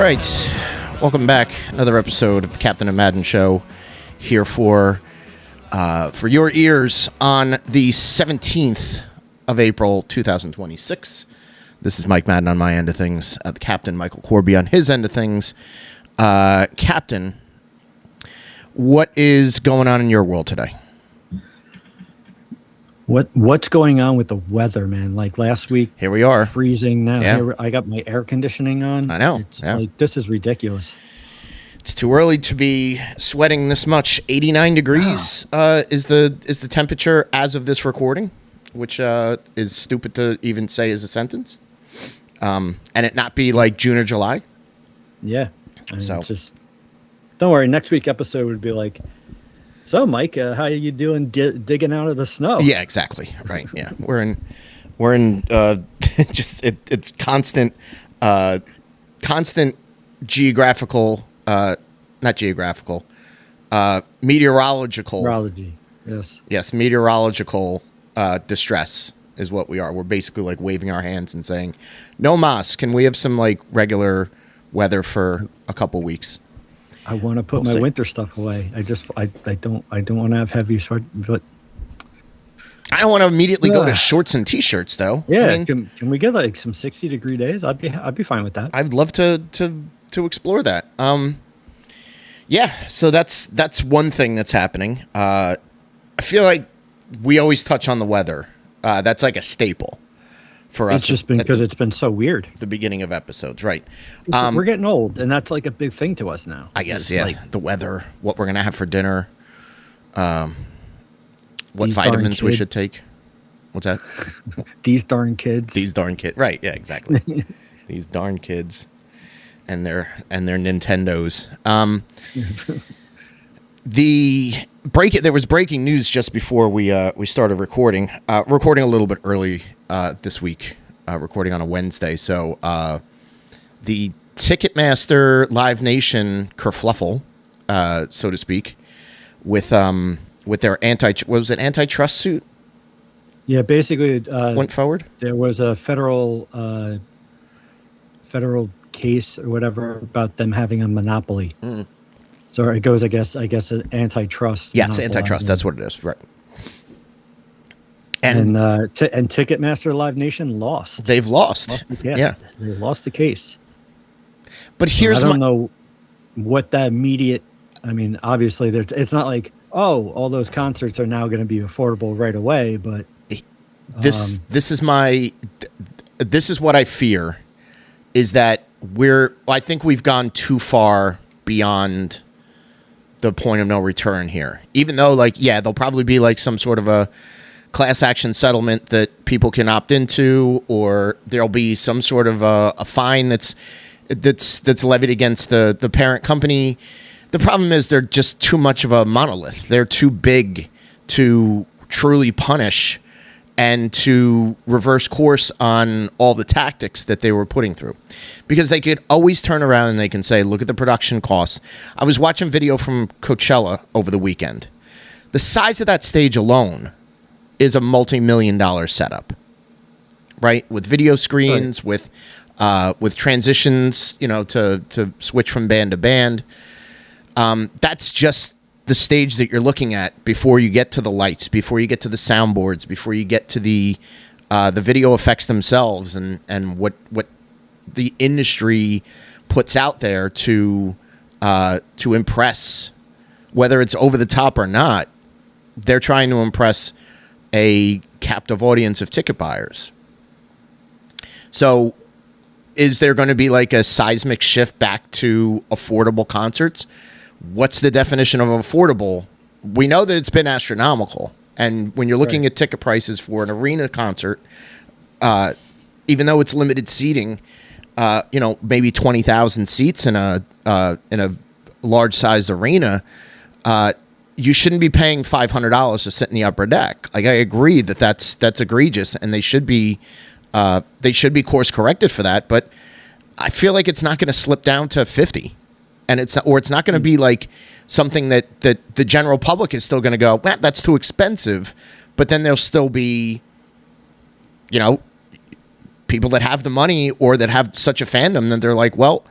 right, welcome back. Another episode of the Captain of Madden Show here for your ears on the 17th of April, 2026. This is Mike Madden on my end of things. The Captain, Michael Corby, on his end of things. Captain, what is going on in your world today? What's going on with the weather, man? Like last week, here we are, freezing now. Yeah. Here, I got my air conditioning on. I know. It's like, this is ridiculous. It's too early to be sweating this much. 89 degrees is the temperature as of this recording, which is stupid to even say as a sentence. And it not be like June or July. Yeah. So just don't worry. Next week episode would be like, so Mike, how are you doing digging out of the snow? Yeah, exactly. Right. Yeah, we're in just it's constant geographical, not geographical, meteorological. Meteorology. Yes, meteorological distress is what we are. We're basically like waving our hands and saying, "No mas, can we have some like regular weather for a couple weeks?" I want to put my winter stuff away. I don't want to have heavy shorts, but I don't want to immediately go to shorts and t-shirts though. Yeah, I mean, can we get like some 60-degree days? I'd be fine with that. I'd love to explore that. Yeah, so that's one thing that's happening. I feel like we always touch on the weather. That's like a staple for us. It's just been because it's been so weird. The beginning of episodes, right? We're getting old, and that's like a big thing to us now. I guess, yeah. Like, the weather, what we're gonna have for dinner, what vitamins we should take. What's that? These darn kids. These darn kids. Right? Yeah, exactly. These darn kids, and their Nintendos. There was breaking news just before we started recording. Recording a little bit early this week. Recording on a Wednesday. So the Ticketmaster Live Nation kerfluffle, so to speak, with their antitrust suit. Yeah, basically went forward. There was a federal case or whatever about them having a monopoly. Mm. So it goes, I guess, an antitrust. Yes, antitrust. That's what it is, right? And Ticketmaster Live Nation lost. They've lost. Yeah, they lost the case. But here's I don't know what that immediate. I mean, obviously, it's not like all those concerts are now going to be affordable right away. But this is what I fear is that I think we've gone too far beyond the point of no return here. Even though, like, yeah, there'll probably be like some sort of a class action settlement that people can opt into, or there'll be some sort of a fine that's levied against the parent company. The problem is they're just too much of a monolith. They're too big to truly punish and to reverse course on all the tactics that they were putting through. Because they could always turn around and they can say, look at the production costs. I was watching video from Coachella over the weekend. The size of that stage alone is a multi-million-dollar setup, right? With video screens, right. With transitions, to switch from band to band. That's just the stage that you're looking at before you get to the lights, before you get to the soundboards, before you get to the video effects themselves, and what the industry puts out there to impress, whether it's over the top or not. They're trying to impress a captive audience of ticket buyers. So is there going to be like a seismic shift back to affordable concerts? What's the definition of affordable? We know that it's been astronomical. And when you're looking at ticket prices for an arena concert, even though it's limited seating, maybe 20,000 seats in a large size arena, you shouldn't be paying $500 to sit in the upper deck. Like, I agree that's egregious, and they should be course corrected for that. But I feel like it's not going to slip down to 50, and it's not going to be like something that the general public is still going to go, well, that's too expensive. But then there'll still be, people that have the money or that have such a fandom that they're like, well,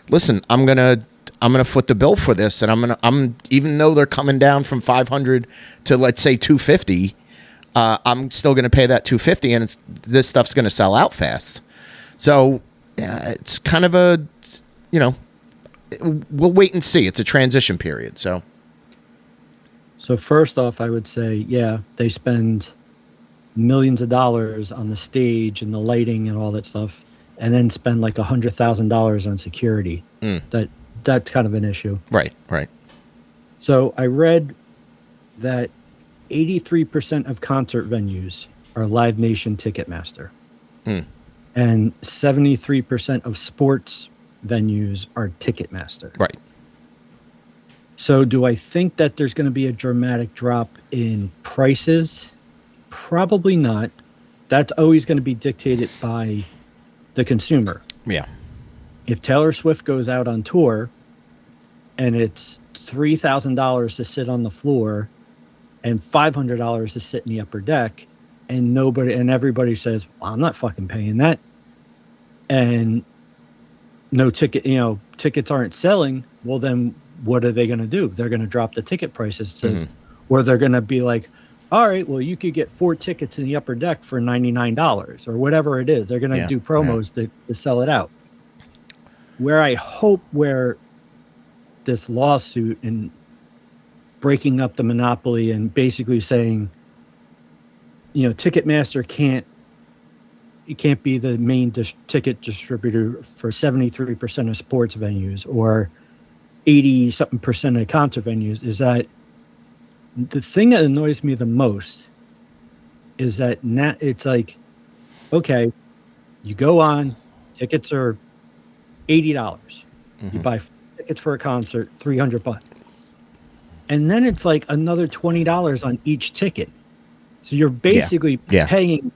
listen, I'm gonna foot the bill for this, and I'm even though they're coming down from 500 to let's say 250, I'm still gonna pay that 250, and this stuff's gonna sell out fast. So yeah, it's kind of a, we'll wait and see. It's a transition period. So first off, I would say, yeah, they spend millions of dollars on the stage and the lighting and all that stuff, and then spend like $100,000 on security. That's kind of an issue. Right. So I read that 83% of concert venues are Live Nation Ticketmaster. And 73% of sports venues are Ticketmaster. Right. So do I think that there's going to be a dramatic drop in prices? Probably not. That's always going to be dictated by the consumer. Yeah. If Taylor Swift goes out on tour and it's $3,000 to sit on the floor and $500 to sit in the upper deck, and everybody says, well, I'm not fucking paying that, and no tickets aren't selling, well, then what are they going to do? They're going to drop the ticket prices or they're going to be like, all right, well, you could get 4 tickets in the upper deck for $99 or whatever it is. They're going to do promos to sell it out. Where this lawsuit and breaking up the monopoly and basically saying, Ticketmaster can't be the main ticket distributor for 73% of sports venues or 80-something% of concert venues, is that the thing that annoys me the most is that now it's like, okay, you go on, tickets are $80. You buy tickets for a concert, $300. And then it's like another $20 on each ticket. So you're basically paying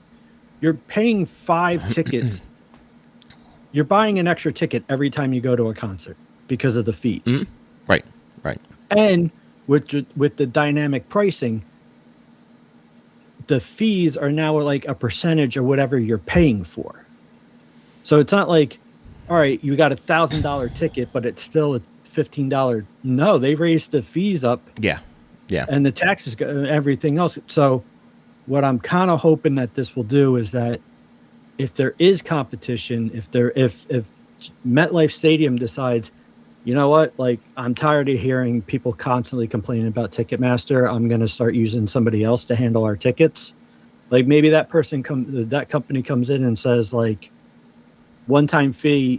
5 tickets. You're buying an extra ticket every time you go to a concert because of the fees. Right. And with the dynamic pricing, the fees are now like a percentage of whatever you're paying for. So it's not like, all right, you got $1,000 ticket, but it's still a $15. No, they raised the fees up. Yeah. And the taxes, everything else. So what I'm kind of hoping that this will do is that if there is competition, if MetLife Stadium decides, you know what, like, I'm tired of hearing people constantly complaining about Ticketmaster, I'm going to start using somebody else to handle our tickets. Like, maybe that company comes in and says, like, one-time fee,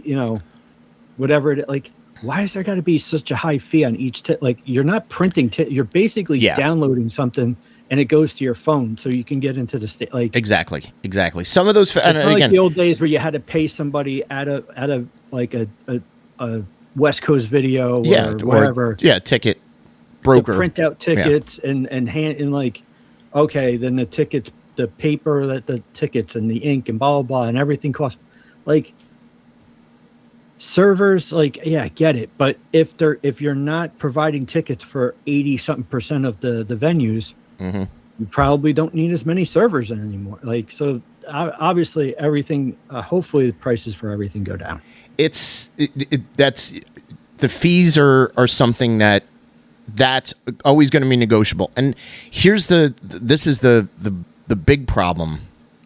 whatever it, like, why is there got to be such a high fee on each like, you're not printing you're basically downloading something and it goes to your phone so you can get into the state. Like, exactly. Some of those, and again, like the old days where you had to pay somebody at a West Coast Video or wherever. Ticket broker to print out tickets and hand in, like, okay, then the tickets, the paper that the tickets and the ink and blah blah blah and everything costs, like, servers, like, I get it, but if you're not providing tickets for 80-something% of the venues, you probably don't need as many servers in anymore. Like, so obviously everything, hopefully the prices for everything go down. That's the fees are something that's always going to be negotiable. And here's this is the big problem,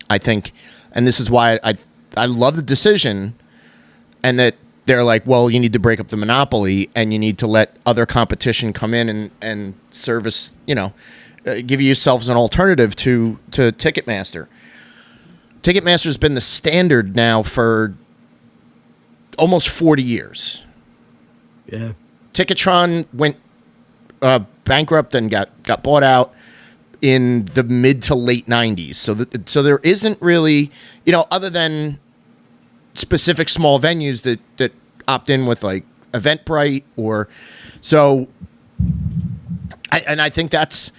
I think, and this is why I love the decision, and that they're like, well, you need to break up the monopoly and you need to let other competition come in and service, give yourselves an alternative to Ticketmaster. Ticketmaster's been the standard now for almost 40 years. Yeah. Ticketron went bankrupt and got bought out in the mid to late 90s. So there isn't really, other than specific small venues that opt in with, like, Eventbrite or so. I think that's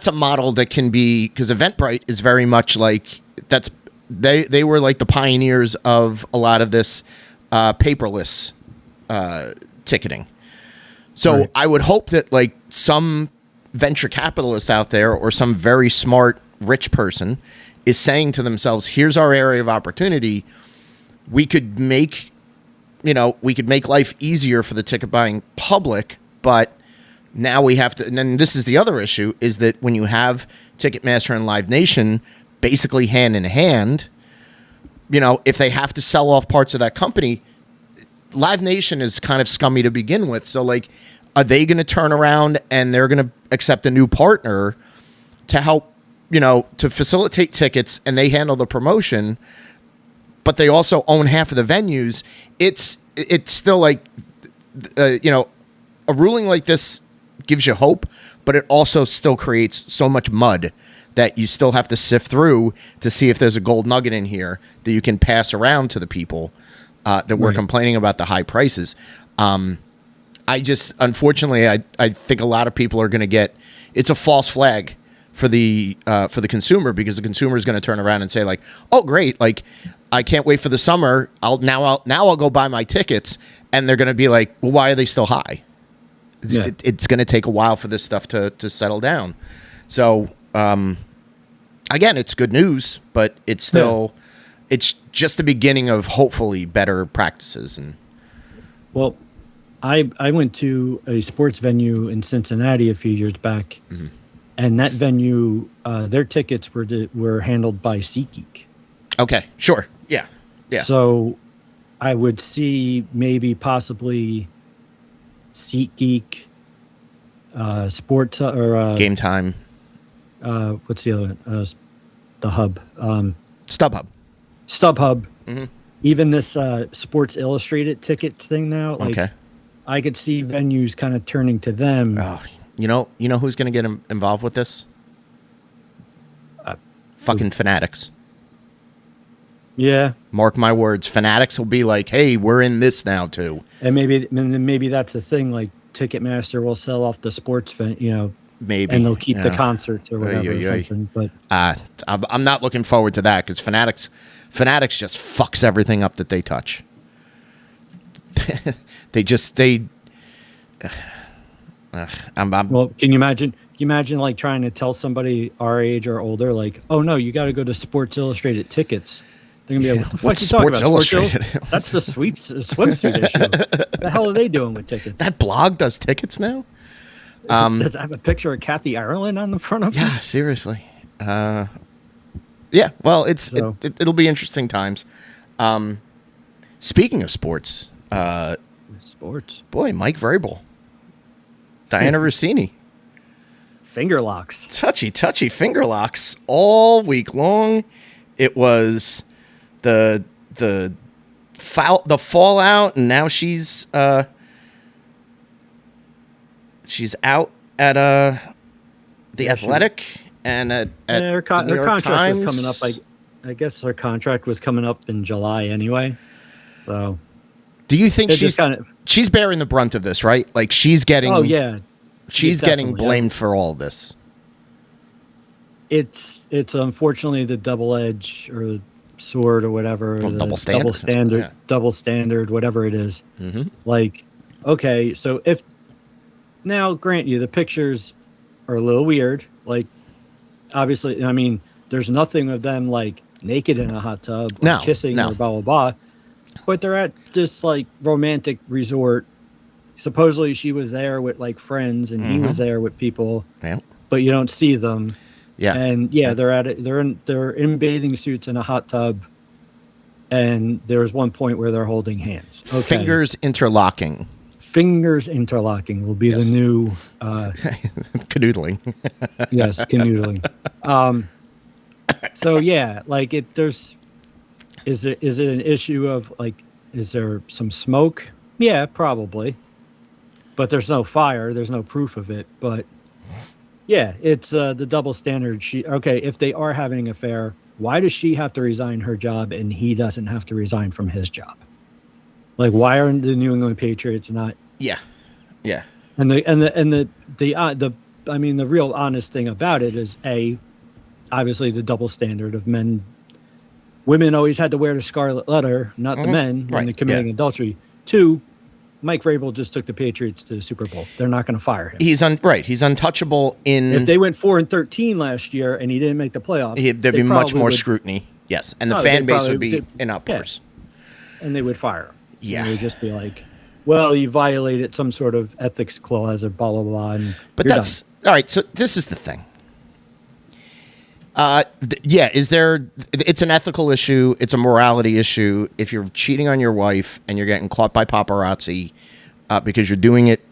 a model that can be, because Eventbrite is very much like they were like the pioneers of a lot of this paperless ticketing. So right. I would hope that, like, some venture capitalist out there or some very smart rich person is saying to themselves, here's our area of opportunity. We could make we could make life easier for the ticket buying public, but now we have to, and then this is the other issue, is that when you have Ticketmaster and Live Nation basically hand in hand, if they have to sell off parts of that company, Live Nation is kind of scummy to begin with. So, like, are they going to turn around and they're going to accept a new partner to help, to facilitate tickets, and they handle the promotion, but they also own half of the venues? It's still like, a ruling like this gives you hope, but it also still creates so much mud that you still have to sift through to see if there's a gold nugget in here that you can pass around to the people that were complaining about the high prices. Unfortunately, I think a lot of people are going to get, it's a false flag for the consumer, because the consumer is going to turn around and say, like, oh, great, like, I can't wait for the summer. I'll go buy my tickets, and they're going to be like, well, why are they still high? It's going to take a while for this stuff to settle down. So, again, it's good news, but it's still, it's just the beginning of hopefully better practices. And well, I went to a sports venue in Cincinnati a few years back, and that venue, their tickets were handled by SeatGeek. Okay, sure, yeah. So, I would see maybe possibly SeatGeek, Sports or Game Time. What's the other one? The hub. StubHub. Mm-hmm. Even this Sports Illustrated tickets thing now. Like, okay. I could see venues kind of turning to them. Oh, you know who's going to get involved with this? Fucking Fanatics. Yeah. Mark my words. Fanatics will be like, hey, we're in this now too. And maybe that's the thing. Like, Ticketmaster will sell off the sports maybe, and they'll keep the concerts or whatever or something. But I'm not looking forward to that, because Fanatics just fucks everything up that they touch. Well, can you imagine? Like trying to tell somebody our age or older, like, oh no, you got to go to Sports Illustrated tickets. They're gonna be like, what the fuck are you talking about? Illustrated? That's the swimsuit issue. What the hell are they doing with tickets? That blog does tickets now? Does it have a picture of Kathy Ireland on the front of it? Yeah, seriously. Yeah, well, it'll be interesting times. Speaking of sports, boy, Mike Vrabel, Diana Rossini, finger locks, touchy finger locks all week long. It was the fallout, and now she's out at the Athletic and at her the New York contract Times. was coming up. I guess her contract was coming up in July anyway. So, do you think she's bearing the brunt of this, right? Like, she's getting. Oh yeah, she's getting blamed for all this. It's unfortunately the double edge or sword or whatever, double standard, double standard, whatever it is. Mm-hmm. Like, okay, so if now, grant you, the pictures are a little weird. Like, obviously, I mean, there's nothing of them like naked in a hot tub, or kissing, or blah blah blah. But they're at this like romantic resort. Supposedly, she was there with like friends, and he was there with people. Yeah. But you don't see them. Yeah. And they're at it. They're in bathing suits in a hot tub, and there was one point where they're holding hands. Okay. Fingers interlocking. Fingers interlocking will be the new canoodling. Yes, canoodling. So yeah, like is it an issue of like, is there some smoke? Yeah, probably. But there's no fire. There's no proof of it. But yeah, it's the double standard. If they are having an affair, why does she have to resign her job and he doesn't have to resign from his job? Like, why aren't the New England Patriots not? Yeah. And the real honest thing about it is obviously the double standard of men. Women always had to wear the scarlet letter, not the men, when they're committing adultery. 2, Mike Vrabel just took the Patriots to the Super Bowl. They're not going to fire him. He's untouchable in. If they went 4-13 last year and he didn't make the playoffs, there'd be much more scrutiny. Yes, and the fan base would be in uproars. Yeah. And they would fire him. Yeah. And it would just be like, well, you violated some sort of ethics clause or blah, blah, blah. And But you're that's done. all right. So this is the thing. Is there? It's an ethical issue. It's a morality issue. If you're cheating on your wife and you're getting caught by paparazzi because you're doing it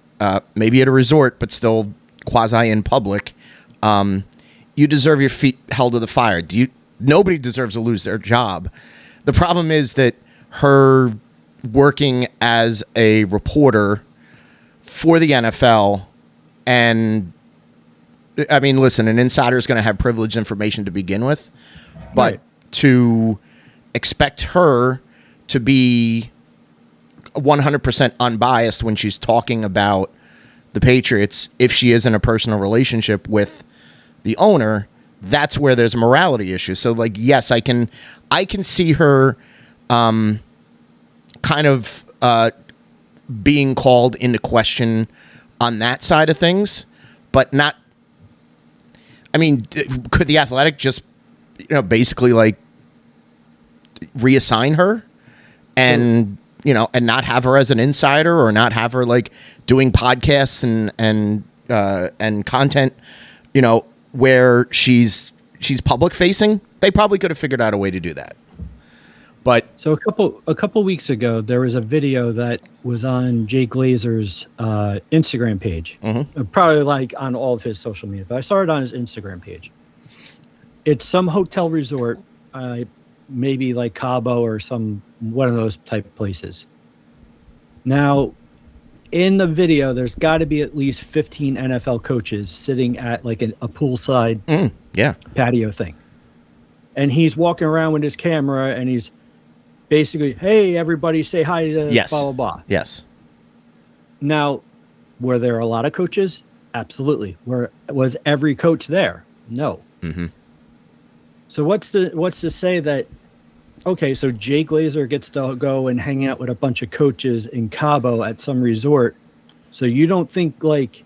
maybe at a resort, but still quasi in public, you deserve your feet held to the fire. Nobody deserves to lose their job. The problem is that her working as a reporter for the NFL, and I mean, listen, an insider is going to have privileged information to begin with, but Right. to expect her to be 100% unbiased when she's talking about the Patriots, if she is in a personal relationship with the owner, that's where there's a morality issue. So, like, yes, I can see her kind of being called into question on that side of things, but not. I mean, could the Athletic just, basically like reassign her and, and not have her as an insider, or not have her like doing podcasts and content, where she's public facing? They probably could have figured out a way to do that. But So a couple weeks ago, there was a video that was on Jay Glazer's Instagram page, probably like on all of his social media. But I saw it on his Instagram page. It's some hotel resort, maybe like Cabo or one of those type places. Now, in the video, there's got to be at least 15 NFL coaches sitting at like a poolside patio thing. And he's walking around with his camera and he's basically, hey, everybody say hi to blah, blah, blah. Yes. Now, were there a lot of coaches? Absolutely. Was every coach there? No. Mm-hmm. So what's to say that, okay, so Jay Glazer gets to go and hang out with a bunch of coaches in Cabo at some resort. So you don't think like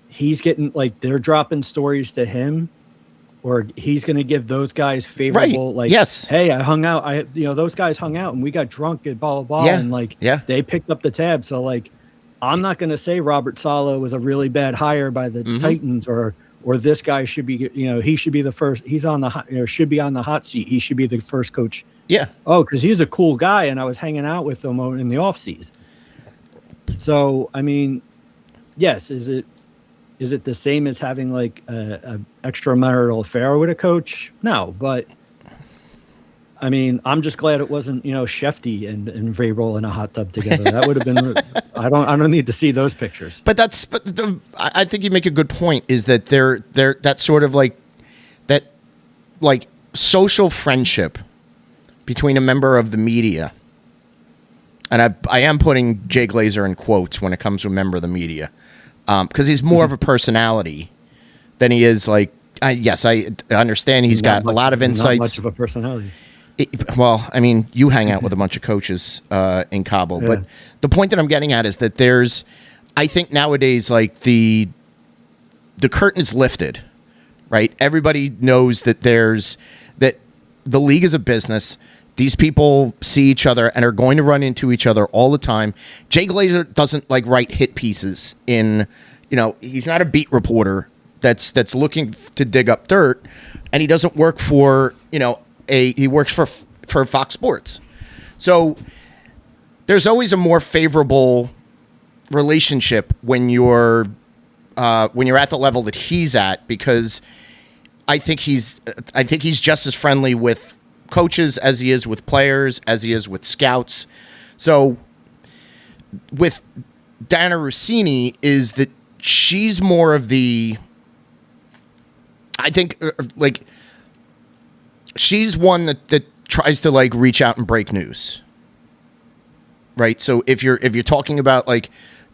he's getting, like, they're dropping stories to him, or he's going to give those guys favorable, right. like, yes, hey, I hung out, those guys hung out and we got drunk and blah, blah, blah. And like, they picked up the tab. So like, I'm not going to say Robert Saleh was a really bad hire by the Titans, or this guy should be, he should be the first, he's on the should be on the hot seat. He should be the first coach. Yeah. Oh, cause he's a cool guy. And I was hanging out with him in the off season. So, I mean, yes. Is it the same as having like a extramarital affair with a coach? No, but I mean, I'm just glad it wasn't, Shefty and Vrabel in a hot tub together. That would have been. I don't need to see those pictures. But I think you make a good point. Is that they're that's sort of like that, like social friendship between a member of the media, and I am putting Jay Glazer in quotes when it comes to a member of the media. Because he's more of a personality than he is like. Yes, I understand he's got a lot of insights. Not much of a personality. Well, I mean, you hang out with a bunch of coaches in Cabo, but the point that I'm getting at is that I think nowadays, like the curtain is lifted, right? Everybody knows that that the league is a business. These people see each other and are going to run into each other all the time. Jay Glazer doesn't like write hit pieces in, he's not a beat reporter that's looking to dig up dirt, and he doesn't work for, he works for Fox Sports. So there's always a more favorable relationship when you're at the level that he's at, because I think he's just as friendly with coaches as he is with players, as he is with scouts. So with Dianna Russini, is that she's more of the, I think, like, she's one that tries to like reach out and break news, right? So if you're talking about like,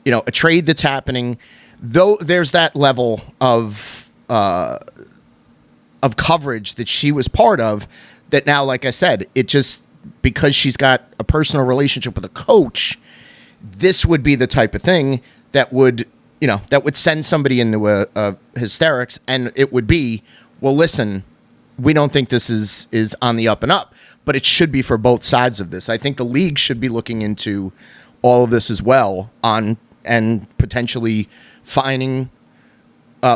a trade that's happening, though, there's that level of coverage that she was part of. That now, like I said, it just, because she's got a personal relationship with a coach, this would be the type of thing that would send somebody into a hysterics, and it would be, well, listen, we don't think this is on the up and up. but it should be for both sides of this. I think the league should be looking into all of this as well and potentially fining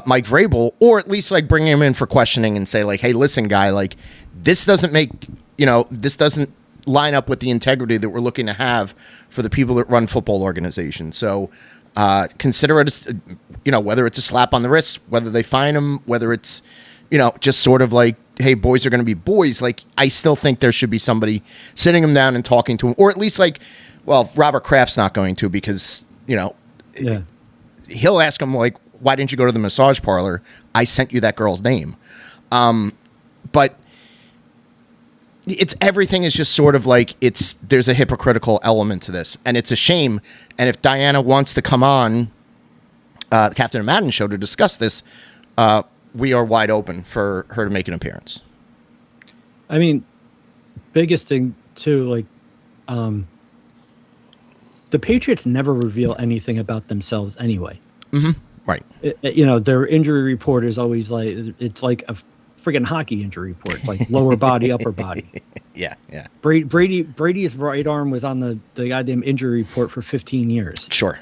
Mike Vrabel, or at least like bringing him in for questioning and say like, hey, listen, guy, like this doesn't line up with the integrity that we're looking to have for the people that run football organizations. So consider it, whether it's a slap on the wrist, whether they fine him, whether it's, just sort of like, hey, boys are going to be boys. Like, I still think there should be somebody sitting him down and talking to him, or at least like, well, Robert Kraft's not going to, because, he'll ask him like, why didn't you go to the massage parlor? I sent you that girl's name. But everything is just sort of like there's a hypocritical element to this, and it's a shame. And if Diana wants to come on the Captain and Madden show to discuss this, we are wide open for her to make an appearance. I mean, biggest thing too, like, the Patriots never reveal anything about themselves anyway. Mm-hmm. Right. Their injury report is always like, it's like a friggin' hockey injury report. It's like lower body, upper body. Yeah. Brady's right arm was on the goddamn injury report for 15 years. Sure.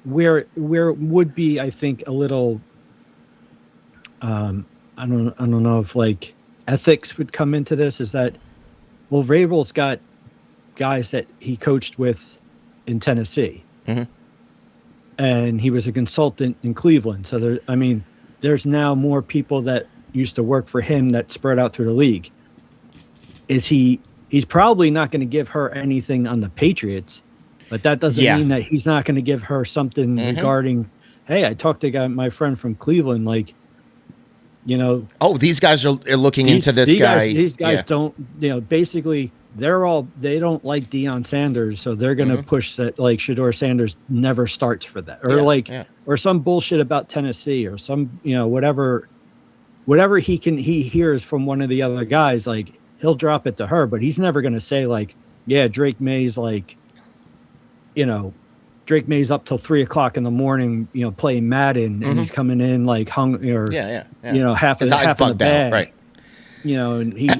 Where would be, I think, a little, I don't know if like ethics would come into this, is that, well, Vrabel's got guys that he coached with in Tennessee. Mm-hmm. And he was a consultant in Cleveland. So there's now more people that used to work for him that spread out through the league. He's probably not going to give her anything on the Patriots, but that doesn't mean that he's not going to give her something regarding, hey, I talked to my friend from Cleveland, like, oh, these guys are looking into this guy. These guys don't, basically they don't like Deion Sanders, so they're going to push that, like, Shedeur Sanders never starts for that, or or some bullshit about Tennessee, or some, whatever he hears from one of the other guys, like, he'll drop it to her, but he's never going to say like, yeah, Drake May's like, Drake May's up till 3:00 in the morning, playing Madden, and he's coming in like half in the bag, right? And he,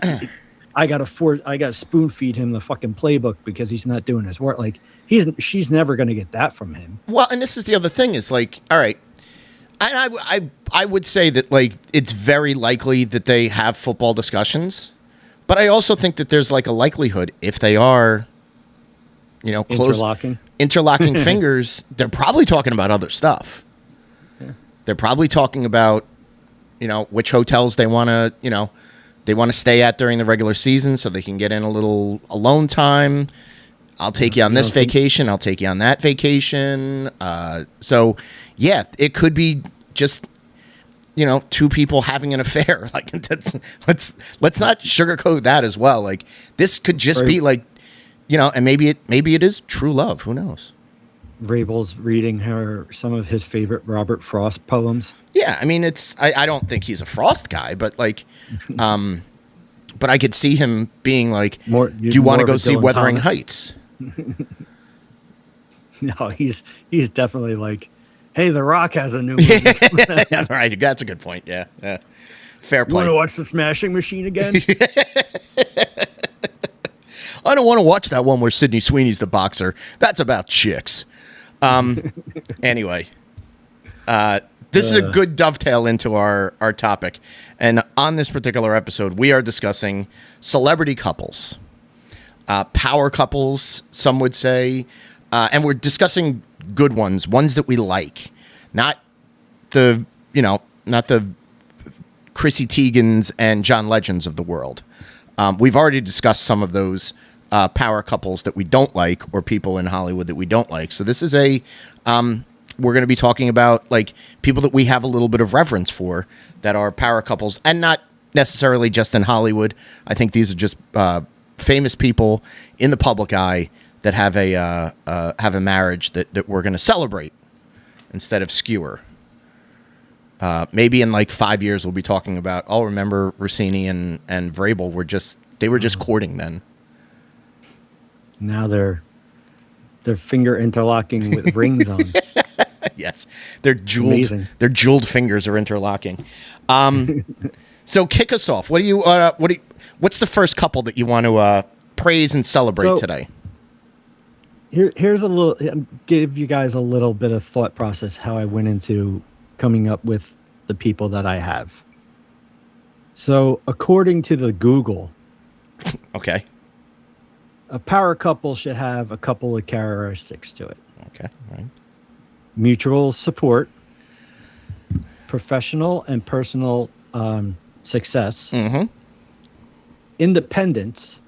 I got to spoon feed him the fucking playbook because he's not doing his work. Like, she's never going to get that from him. Well, and this is the other thing is like, all right, and I would say that like it's very likely that they have football discussions, but I also think that there's like a likelihood if they are, interlocking fingers, they're probably talking about other stuff. Yeah. They're probably talking about, which hotels they want to, they want to stay at during the regular season so they can get in a little alone time. I'll take you on this vacation. I'll take you on that vacation. So, yeah, it could be just, two people having an affair. Like, let's not sugarcoat that as well. Like, this could just be like, and maybe it is true love. Who knows? Vrabel's reading her some of his favorite Robert Frost poems. Yeah, I mean, I don't think he's a Frost guy, but like, but I could see him being like, do you want to go see Wuthering Heights? No, he's definitely like, hey, The Rock has a new movie. That's right. That's a good point. Yeah. Fair play. Want to watch The Smashing Machine again? I don't want to watch that one where Sydney Sweeney's the boxer. That's about chicks. Anyway, this is a good dovetail into our topic. And on this particular episode, we are discussing celebrity couples, power couples, some would say. And we're discussing good ones that we like, not the Chrissy Teigens and John Legends of the world. We've already discussed some of those power couples that we don't like, or people in Hollywood that we don't like. So this is we're going to be talking about like people that we have a little bit of reverence for that are power couples, and not necessarily just in Hollywood. I think these are just famous people in the public eye that have a marriage that we're going to celebrate instead of skewer. Maybe in like 5 years we'll be talking about, remember Rossini and Vrabel were just courting then. Now they're finger interlocking with rings on. Yes, their jeweled fingers are interlocking. So kick us off. What's the first couple that you want to praise and celebrate today? Here's a little, give you guys a little bit of thought process how I went into coming up with the people that I have. So according to the Google, okay, a power couple should have a couple of characteristics to it. Okay, all right. Mutual support, professional and personal success, independence,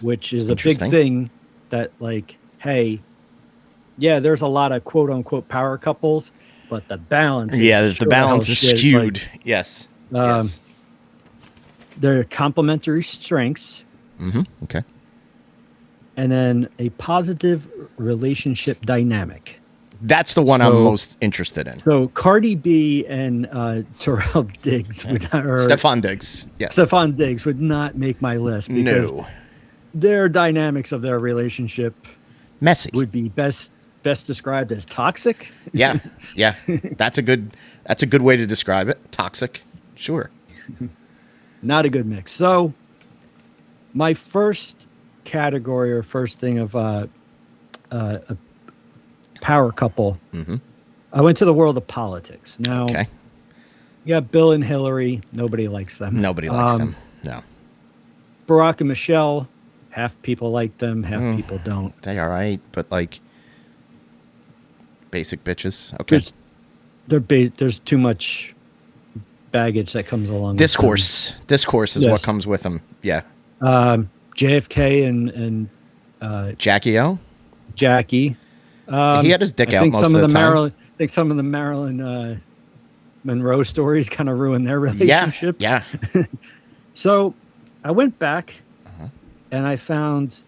which is a big thing that, like, hey, yeah, there's a lot of quote unquote power couples, but the balance is the balance is skewed. Like, yes. Yes. Their complementary strengths. Okay. And then a positive relationship dynamic. That's the one I'm most interested in. So Cardi B and Terrell Diggs Stefon Diggs. Yes. Stefon Diggs would not make my list because their dynamics of their relationship messy would be best described as toxic. Yeah. That's a good way to describe it. Toxic. Sure. Not a good mix. So my first category or first thing of a power couple, I went to the world of politics. Now, you got Bill and Hillary. Nobody likes them. Nobody likes them. No. Barack and Michelle, half people like them, half people don't. They all right, but like basic bitches. Okay. There's too much baggage that comes along. Discourse is what comes with them. Yeah. JFK and Jackie O. Jackie. He had his dick out most of the time. I think some of the Marilyn Monroe stories kind of ruined their relationship. Yeah. So I went back and I found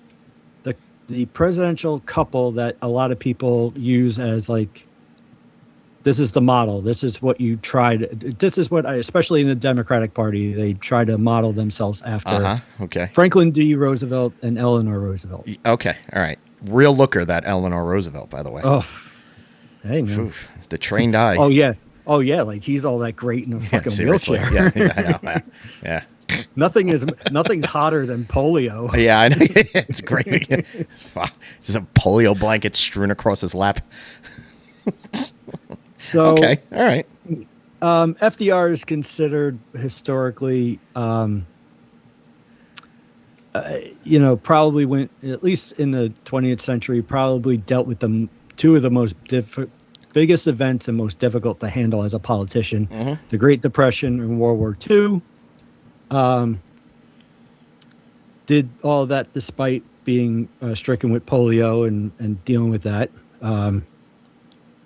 the presidential couple that a lot of people use as like, this is the model. This is what you tried. This is what especially in the Democratic Party, they try to model themselves after. Okay. Franklin D. Roosevelt and Eleanor Roosevelt. Okay. All right. Real looker, that Eleanor Roosevelt, by the way. Oh, hey, man. Oof, the trained eye. Oh, yeah. Like he's all that great in a fucking wheelchair. I know. Yeah. Nothing's hotter than polio. Yeah, I know. It's great. Wow. This is a polio blanket strewn across his lap. So, okay. All right. FDR is considered historically, probably went, at least in the 20th century, probably dealt with two of the most biggest events and most difficult to handle as a politician, the Great Depression and World War II. Did all of that despite being stricken with polio and dealing with that.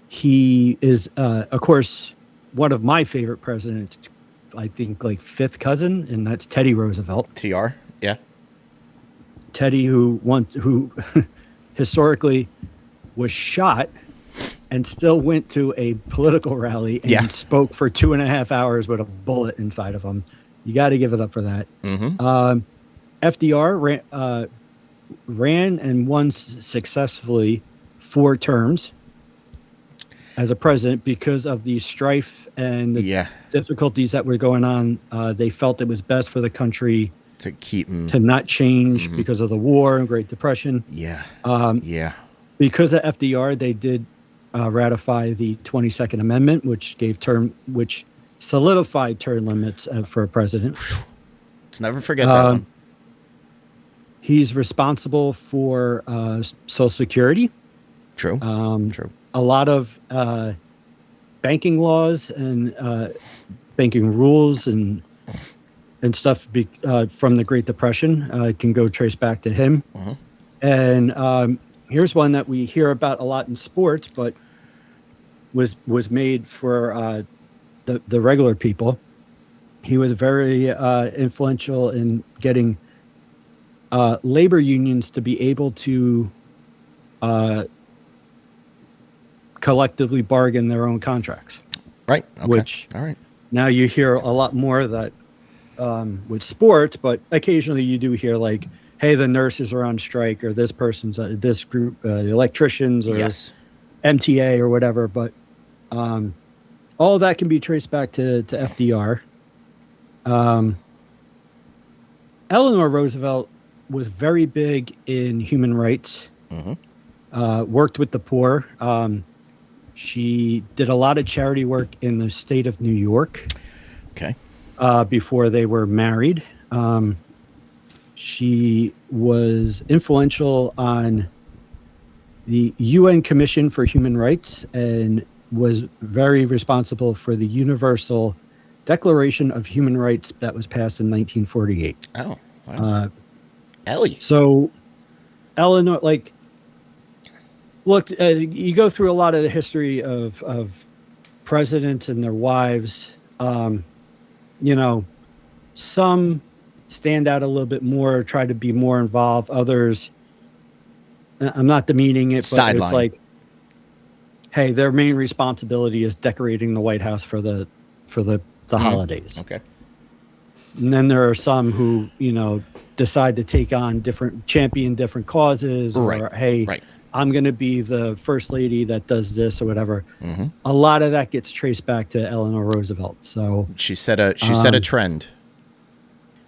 He is, of course, one of my favorite presidents, I think like fifth cousin, and that's Teddy Roosevelt. TR, yeah. Teddy, who historically was shot and still went to a political rally and spoke for 2.5 hours with a bullet inside of him. You got to give it up for that. FDR ran and won successfully 4 terms as a president because of the strife and the difficulties that were going on. They felt it was best for the country to keep him, to not change because of the war and Great Depression. Because of FDR, they did ratify the 22nd Amendment, which solidified term limits for a president. Let's never forget that one. He's responsible for Social Security. True. A lot of banking laws and banking rules and stuff from the Great Depression can go trace back to him. And here's one that we hear about a lot in sports, but was made for the regular people. He was very influential in getting labor unions to be able to collectively bargain their own contracts. Right. Okay. Which all right. Now you hear a lot more of that with sports, but occasionally you do hear like, hey, the nurses are on strike, or this person's this group, the electricians, or MTA or whatever. But all of that can be traced back to FDR. Eleanor Roosevelt was very big in human rights, worked with the poor. She did a lot of charity work in the state of New York. Okay. Before they were married. She was influential on the UN Commission for Human Rights and was very responsible for the Universal Declaration of Human Rights that was passed in 1948. Oh, wow. Ellie. So Eleanor, like, look, you go through a lot of the history of presidents and their wives. You know, some stand out a little bit more, try to be more involved. Others, I'm not demeaning it, but Sideline. It's like, hey, their main responsibility is decorating the White House for the holidays. Okay. And then there are some who, you know, decide to take on champion different causes, or hey, I'm going to be the first lady that does this or whatever. A lot of that gets traced back to Eleanor Roosevelt. So she set a trend.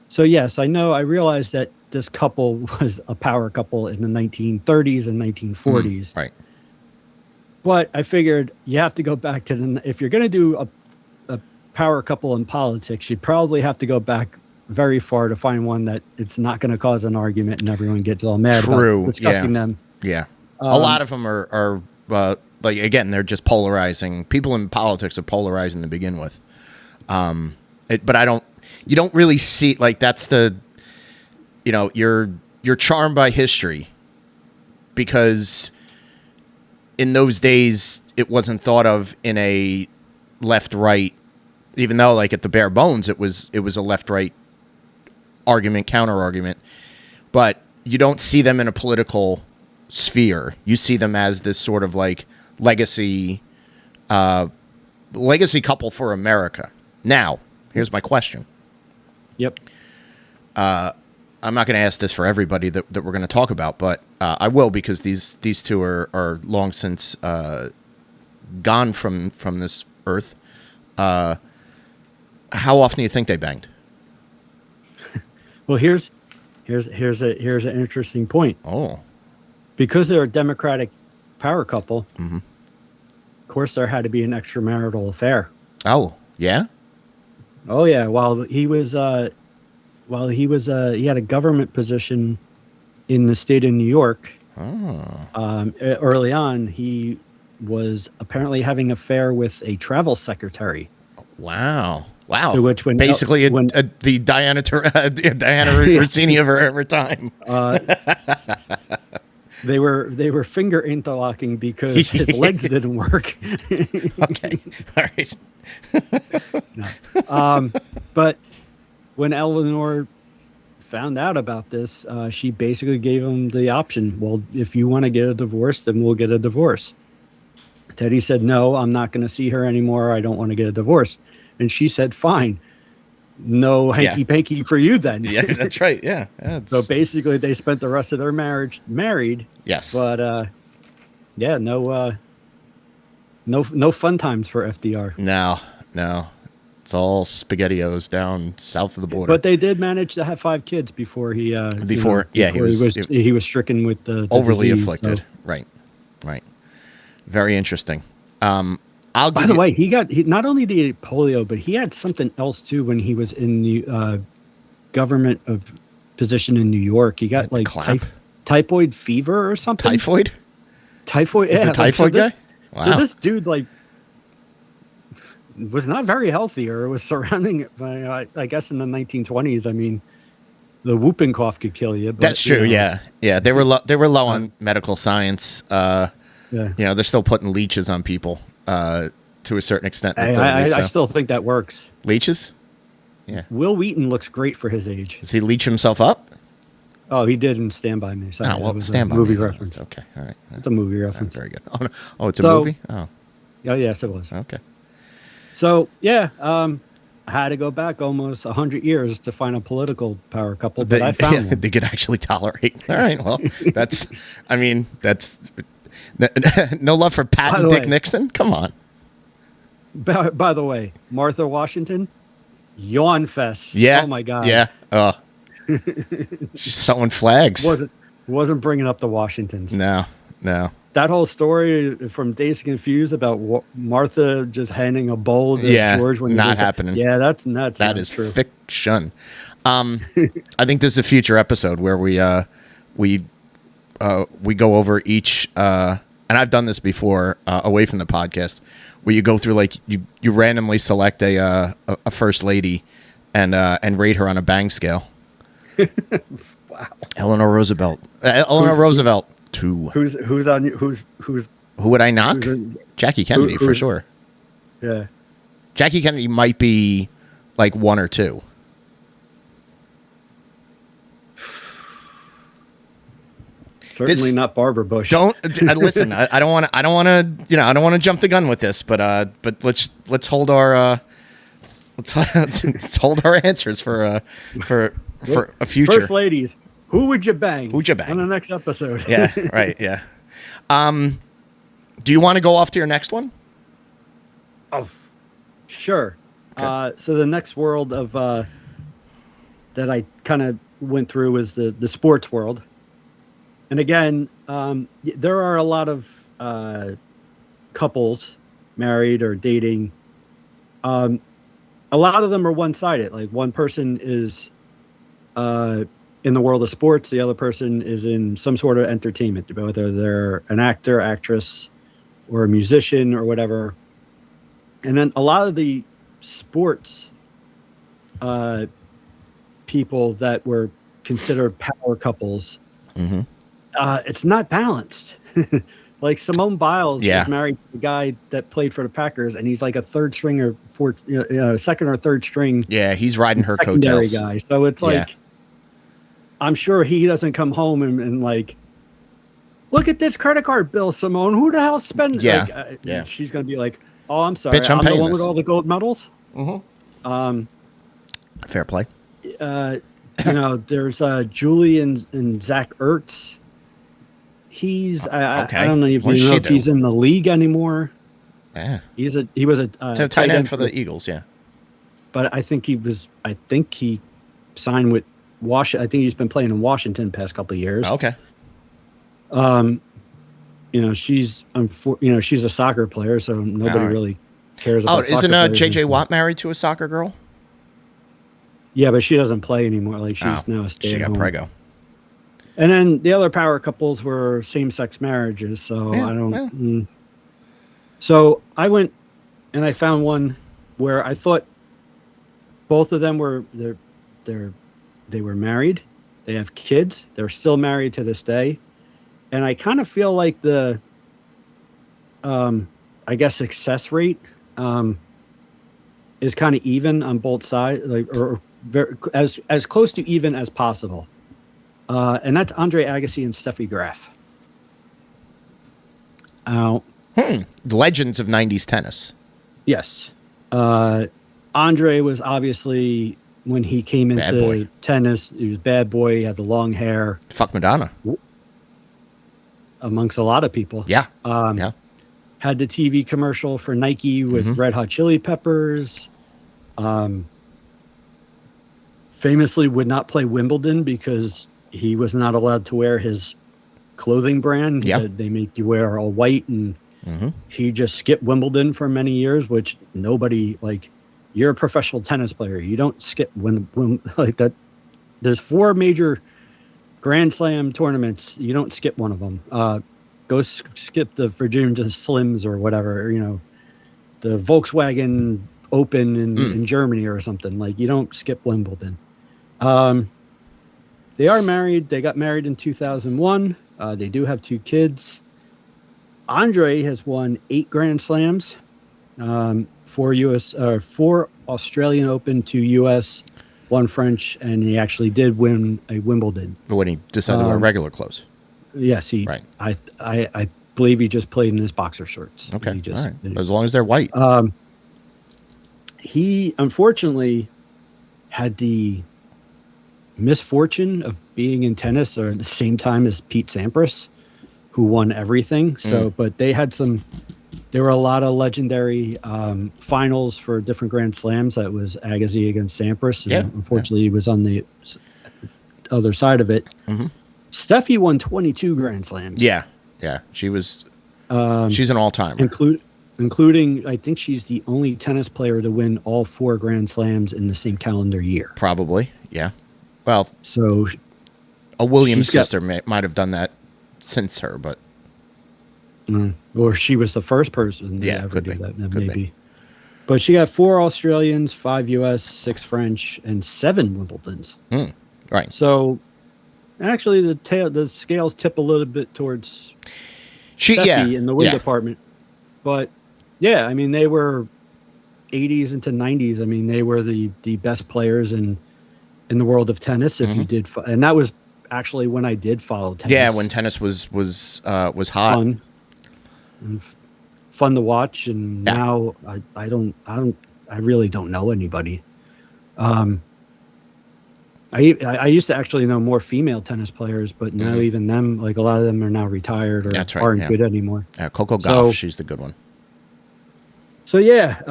So yes, I realized that this couple was a power couple in the 1930s and 1940s. Right. But I figured you have to go back to if you're going to do a power couple in politics, you'd probably have to go back very far to find one that it's not going to cause an argument and everyone gets all mad about discussing them. Yeah. A lot of them are like, again, they're just polarizing. People in politics are polarizing to begin with. But you don't really see, like, that's the, you know, you're charmed by history because in those days it wasn't thought of in a left-right, even though, like, at the bare bones it was a left-right argument, counter argument, but you don't see them in a political sphere. You see them as this sort of like legacy couple for America. Now, here's my question. Yep. I'm not going to ask this for everybody that we're going to talk about, but I will, because these two are long since gone from this earth. How often do you think they banged? Well, here's an interesting point. Oh. Because they're a Democratic power couple, of course there had to be an extramarital affair. Oh, yeah? Oh, yeah. He had a government position in the state of New York. Early on, he was apparently having an affair with a travel secretary. Wow. To which basically the Diana Rossini of her time. They were finger interlocking because his legs didn't work. Okay. All right. No. But when Eleanor found out about this, she basically gave him the option. Well, if you want to get a divorce, then we'll get a divorce. Teddy said, no, I'm not going to see her anymore. I don't want to get a divorce. And she said, fine. No hanky-panky for you then. Yeah, that's right. Yeah. So basically, they spent the rest of their marriage married. Yes. But, no fun times for FDR. No. It's all SpaghettiOs down south of the border. But they did manage to have 5 kids before he he was stricken with the overly disease, afflicted. So. Right. Very interesting. By the way, he not only did he get polio, but he had something else too when he was in the government position in New York. He got like typhoid fever or something. Typhoid. Is the typhoid guy? Wow. So this dude was not very healthy, or was surrounding. I guess in the 1920s. I mean, the whooping cough could kill you. But, that's true. Yeah. They were low on medical science. They're still putting leeches on people to a certain extent. I still think that works. Leeches? Yeah. Will Wheaton looks great for his age. Does he leech himself up? Oh, he did in Stand By Me. Sorry, Stand By Me. Movie reference. Okay, all right. It's a movie reference. Very good. Oh, it's a movie? Oh. Yes, it was. Okay. So, yeah, I had to go back almost 100 years to find a political power couple, but I found one. They could actually tolerate. All right, well, that's no love for Pat and Dick Nixon? Come on. By the way, Martha Washington, Yawn fest. Yeah. Oh my god. Yeah. Oh. She's sewing flags. Wasn't bringing up the Washingtons. No. That whole story from Dazed and Confused about Martha just handing a bowl to George when not happening. Yeah, that's nuts. That is true. fiction. I think this is a future episode where we go over each and I've done this before away from the podcast, where you go through like you randomly select a first lady and rate her on a bang scale. Wow. Eleanor Roosevelt. Roosevelt 2. Who's on you? Who would I knock? Jackie Kennedy for sure. Yeah. Jackie Kennedy might be like 1 or 2. Certainly not Barbara Bush. Don't listen. I don't want to. I don't want to jump the gun with this. But let's hold our let's hold our answers for a future. First ladies, who would you bang? Who'd you bang on the next episode? Yeah. Right. Yeah. Do you want to go off to your next one? Oh, sure. Okay. So the next world of that I kind of went through was the sports world. And again, there are a lot of couples married or dating. A lot of them are one-sided. Like one person is in the world of sports, the other person is in some sort of entertainment, whether they're an actor, actress, or a musician or whatever. And then a lot of the sports people that were considered power couples, mm-hmm. It's not balanced. Like Simone Biles is married to a guy that played for the Packers, and he's like a third string or second or third string. Yeah, he's riding her coattails. Guy. So it's like, I'm sure he doesn't come home and like, look at this credit card bill, Simone. Who the hell spent? Yeah, like, she's gonna be like, oh, I'm sorry, bitch, I'm the one this. with all the gold medals. Mm-hmm. Fair play. There's Julie and Zach Ertz. He's okay. I don't know if you know if he's in the league anymore. Yeah, he was a tight end for the Eagles. Yeah, but I think he signed with Washington. I think he's been playing in Washington the past couple of years. Okay. She's a soccer player, so nobody really cares about. Oh, isn't JJ Watt married to a soccer girl? Yeah, but she doesn't play anymore. Like she's now a stay-at-home. She got prego. And then the other power couples were same-sex marriages, so I don't. So I went and I found one where I thought both of them were they were married, they have kids, they're still married to this day, and I kind of feel like the, I guess success rate, is kind of even on both sides, like or very, as close to even as possible. And that's Andre Agassi and Steffi Graf. Legends of 90s tennis. Yes. Andre was obviously, when he came into tennis, he was bad boy. He had the long hair. Fuck Madonna. Amongst a lot of people. Yeah. Had the TV commercial for Nike with Red Hot Chili Peppers. Famously would not play Wimbledon because he was not allowed to wear his clothing brand. They make you wear all white, and he just skipped Wimbledon for many years, which nobody, like, you're a professional tennis player. You don't skip when like that. There's 4 major Grand Slam tournaments. You don't skip one of them. Go skip the Virginia Slims or whatever, the Volkswagen Open in Germany or something. Like, you don't skip Wimbledon. They are married. They got married in 2001. They do have 2 kids. Andre has won 8 Grand Slams, 4 Australian Open, 2 US, 1 French, and he actually did win a Wimbledon. But when he decided to wear regular clothes. Yes, Right. I believe he just played in his boxer shorts. Okay, all right. As long as they're white. He unfortunately had the misfortune of being in tennis or at the same time as Pete Sampras, who won everything. So, but they had some There were a lot of legendary finals for different Grand Slams. That was Agassi against Sampras. And Yeah. unfortunately, he was on the other side of it. Mm-hmm. Steffi won 22 Grand Slams. Yeah. She was. She's an all-timer. Including, I think she's the only tennis player to win all 4 Grand Slams in the same calendar year. Probably. Yeah. Well, So, a Williams she's got- sister might have done that since her, but or she was the first person to Yeah, ever could do be. that. Could Maybe. be. But she got 4 Australians, 5 US, 6 French, and 7 Wimbledons. right. So, actually, the scales tip a little bit towards She Steffi in the win yeah. department. But yeah, I mean, they were 80s into 90s. I mean, they were the best players in the world of tennis. If you did, and that was actually when I did follow tennis. Yeah, when tennis was hot. fun, and fun to watch. And Yeah. now I really don't know anybody. I used to actually know more female tennis players, but now even them, like a lot of them are now retired or That's right, aren't yeah. good anymore. Coco Gauff, So- she's the good one. So yeah,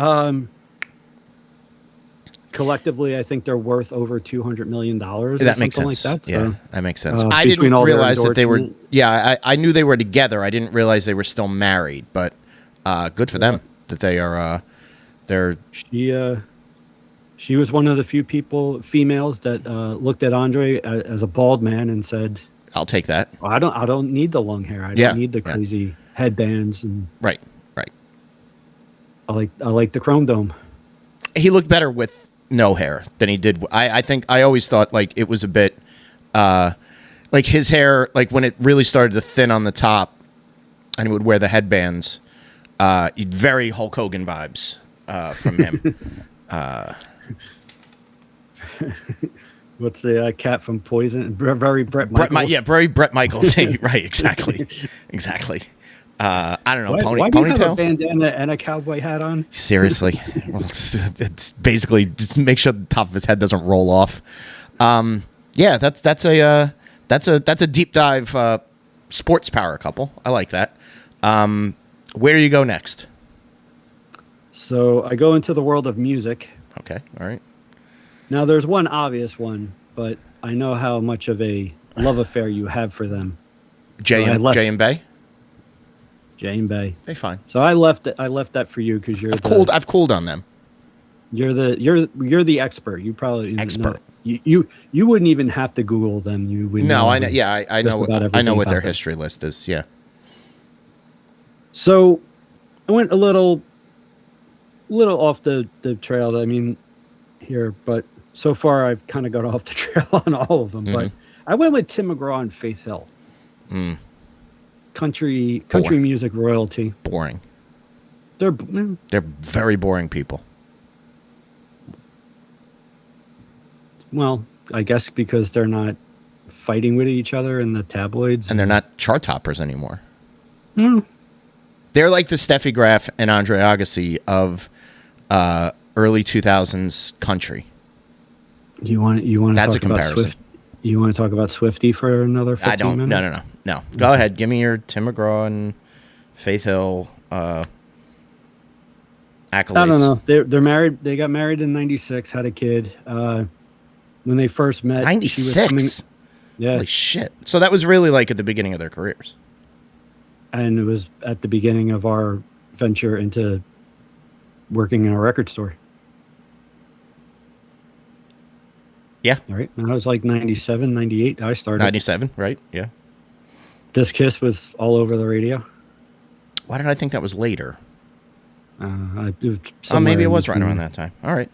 collectively, I think they're worth over $200 million. Or That makes something sense. like that. Yeah, So, that makes sense. I between didn't all their realize that they were. endorsement- Yeah, I knew they were together. I didn't realize they were still married. But good for them that they are. They're she was one of the few females that looked at Andre as a bald man and said, I'll take that. "Oh, I don't need the long hair. I Yeah, don't need the yeah. crazy headbands, and Right. I like the chrome dome." He looked better with no hair than he did. I think I always thought like it was a bit like his hair, like when it really started to thin on the top and he would wear the headbands, very Hulk Hogan vibes from him. What's the cat from Poison? Very Brett Michaels. Very Brett Michaels. Right, exactly. I don't know, Why do you have a ponytail? bandana and a cowboy hat on? Seriously. Well, it's basically just make sure the top of his head doesn't roll off. Yeah, that's a deep dive sports power couple. I like that. Where do you go next? So I go into the world of music. Okay, all right. Now, there's one obvious one, but I know how much of a love affair you have for them. Jay I left- and Bay. Jay and Bay. They fine. So I left that for you because I've cooled on them. you're the expert. You probably Expert. You wouldn't even have to Google them. You would No, I know. them Yeah, I just know. about I know everything what their about them. history list is. Yeah. So I went a little off the trail. I mean, here, but so far I've kind of got off the trail on all of them. But I went with Tim McGraw and Faith Hill. Country Boring. music royalty. Boring. They're Very boring people. well, I guess because they're not fighting with each other in the tabloids. And they're not chart toppers anymore. Mm, They're like the Steffi Graf and Andre Agassi of early 2000s country. you want to That's a talk about comparison. Swift? You want to talk about Swifty for another 15 I don't. minutes? No. Go ahead. Give me your Tim McGraw and Faith Hill accolades. I don't know. They're married. They got married in '96. Had a kid. When they first met, she was coming- 96. Yeah, Holy shit. So that was really like at the beginning of their careers. and it was at the beginning of our venture into working in a record store. Yeah. All right. And I was like 97, 98. I started. 97, right? Yeah. This Kiss was all over the radio. Why did I think that was later? Somewhere Maybe it in was right between. around that time. All right.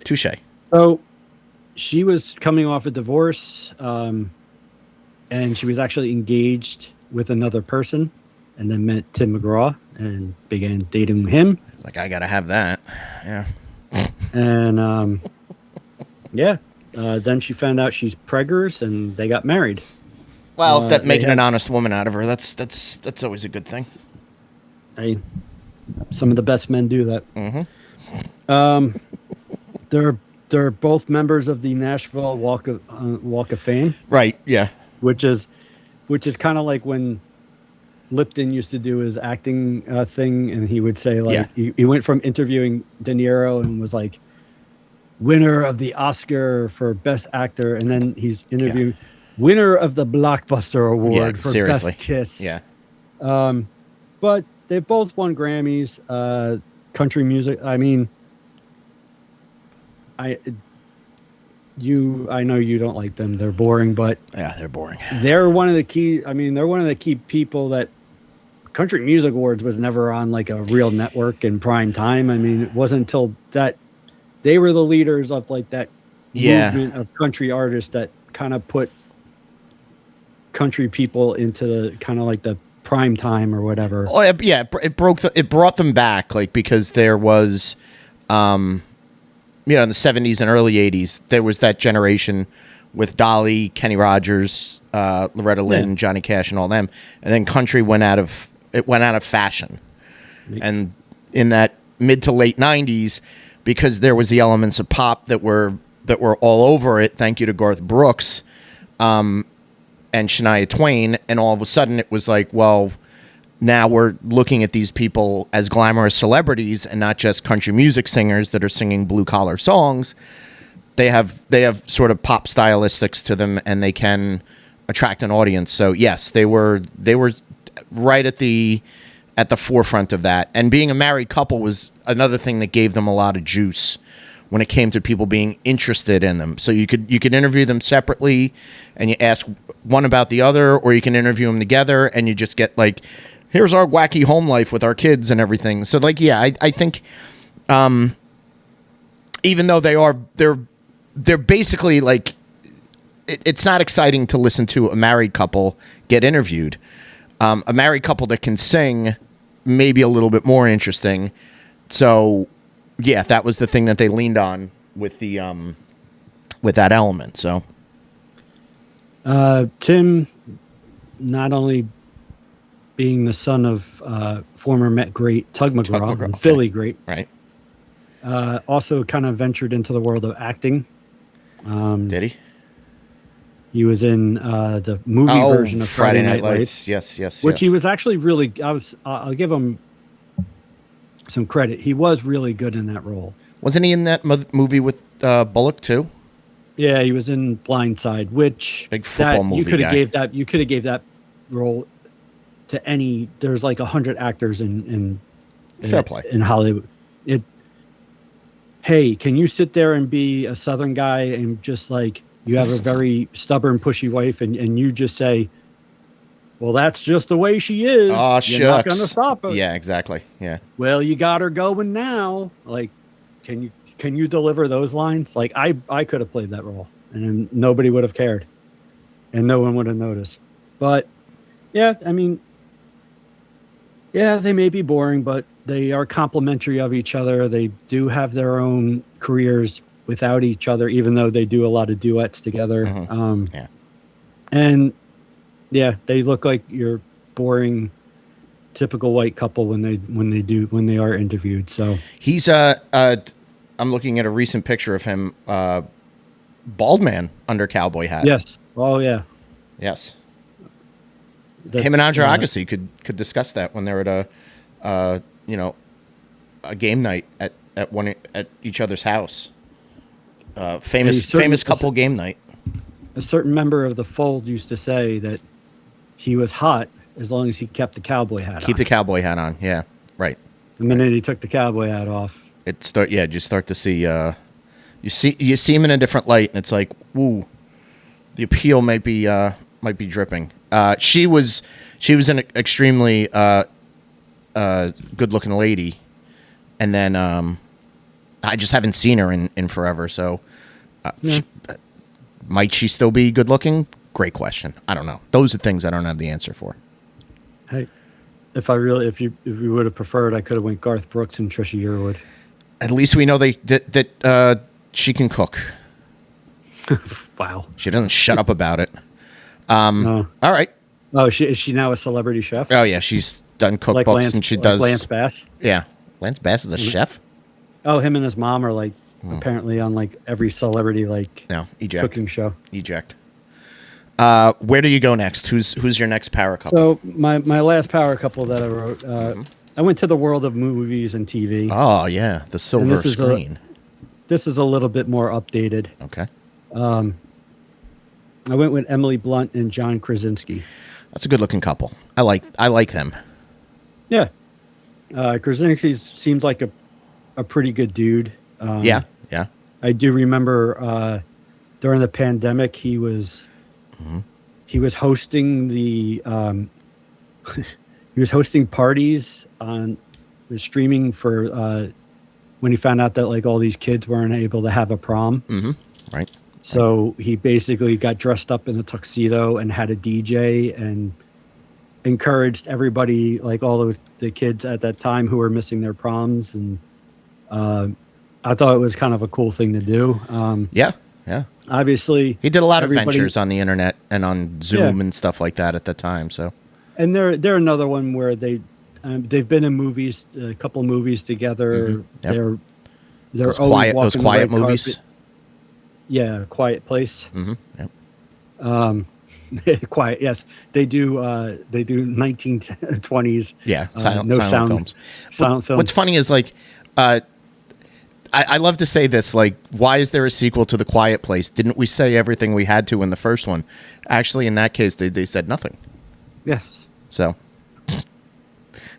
Touche. So she was coming off a divorce, and she was actually engaged with another person, and then met Tim McGraw and began dating him. Like, I got to have that. Yeah. And yeah, then she found out she's preggers, and they got married. Well, that they making had- an honest woman out of her, that's always a good thing. Some of the best men do that. Mm-hmm. They're both members of the Nashville Walk of Fame, Right, yeah. which is kind of like when Lipton used to do his acting thing, and he would say like Yeah. he went from interviewing De Niro and was like winner of the Oscar for Best Actor, and then he's interviewing winner of the Blockbuster Award for seriously. Best Kiss. Yeah. But they both won Grammys. Country music. I mean, I know you don't like them. They're boring, but Yeah, they're boring. they're one of the key. I mean, they're one of the key people that Country Music Awards was never on like a real network in prime time. I mean, it wasn't until that they were the leaders of like that movement of country artists that kind of put country people into the kind of like the prime time or whatever. Oh yeah, it brought them back, like, because there was, in the 70s and early 80s, there was that generation with Dolly, Kenny Rogers, Loretta Lynn, Johnny Cash, and all them, and then country went out of fashion, and in that mid to late 90s, because there was the elements of pop that were all over it. Thank you to Garth Brooks, and Shania Twain, and all of a sudden it was like, well, now we're looking at these people as glamorous celebrities and not just country music singers that are singing blue collar songs. They have sort of pop stylistics to them, and they can attract an audience. So yes, they were right at the forefront of that. And being a married couple was another thing that gave them a lot of juice when it came to people being interested in them. So you could interview them separately and you ask one about the other, or you can interview them together and you just get like, here's our wacky home life with our kids and everything. So like, yeah, I think even though they're basically like, it's not exciting to listen to a married couple get interviewed. A married couple that can sing may be a little bit more interesting. So yeah, that was the thing that they leaned on with the with that element. So Tim, not only being the son of former Met great Tug McGraw, and Philly great, right? Also kind of ventured into the world of acting. Did he? He was in the movie version of Friday Night Lights. Yes. Which he was actually really. I'll give him some credit. He was really good in that role. Wasn't he in that movie with Bullock too? Yeah, he was in Blind Side, which big football movie. You could have guy. gave that role to any. There's like 100 actors in Fair play in Hollywood. Hey, can you sit there and be a Southern guy and just like you have a very stubborn, pushy wife, and you just say, well, that's just the way she is. Oh, You're not going to stop her. Yeah, exactly. Yeah. Well, you got her going now. Like, can you deliver those lines? Like, I could have played that role, and then nobody would have cared, and no one would have noticed. But yeah, I mean, yeah, they may be boring, but they are complementary of each other. They do have their own careers without each other, even though they do a lot of duets together. Mm-hmm. And yeah, they look like your boring, typical white couple when they are interviewed. So he's I'm looking at a recent picture of him, bald man under cowboy hat. Yes. Oh yeah. Yes. Him and Andre Agassi could discuss that when they're at a game night at each other's house. Famous couple game night. A certain member of the Fold used to say that he was hot as long as he kept the cowboy hat on. Keep the cowboy hat on. Yeah, right. The minute he took the cowboy hat off, you start to see you see him in a different light, and it's like, woo, the appeal might be dripping. She was an extremely good looking lady, and then I just haven't seen her in forever. So might she still be good looking? Great question. I don't know. Those are things I don't have the answer for. Hey, if you would have preferred, I could have went Garth Brooks and Trisha Yearwood. At least we know that she can cook. Wow. She doesn't shut up about it. No. All right. Oh, is she now a celebrity chef? Oh yeah, she's done cookbooks, like and she does. Lance Bass. Yeah, Lance Bass is a chef. Oh, him and his mom are like apparently on like every celebrity eject. cooking show. Eject. Where do you go next? Who's your next power couple? So my last power couple that I wrote, I went to the world of movies and TV. Oh yeah, the silver screen. This is a little bit more updated. Okay. I went with Emily Blunt and John Krasinski. That's a good-looking couple. I like them. Yeah. Krasinski seems like a pretty good dude. Yeah. I do remember during the pandemic he was hosting the he was hosting parties on streaming for when he found out that like all these kids weren't able to have a prom. Mm-hmm. Right. So he basically got dressed up in a tuxedo and had a DJ and encouraged everybody, like all of the kids at that time who were missing their proms. And I thought it was kind of a cool thing to do. Yeah. Obviously, he did a lot of ventures on the internet and on Zoom and stuff like that at the time. So, and they're another one where they've been in movies, a couple movies together. Mm-hmm. Yep. They're those always quiet the red movies. Carpet. Yeah, Quiet Place. Mm-hmm. Yep. Quiet. Yes, they do 1920s. Yeah, silent films. Silent films. What's funny is like, I love to say this. Like, why is there a sequel to The Quiet Place? Didn't we say everything we had to in the first one? Actually, in that case, they said nothing. Yes. So,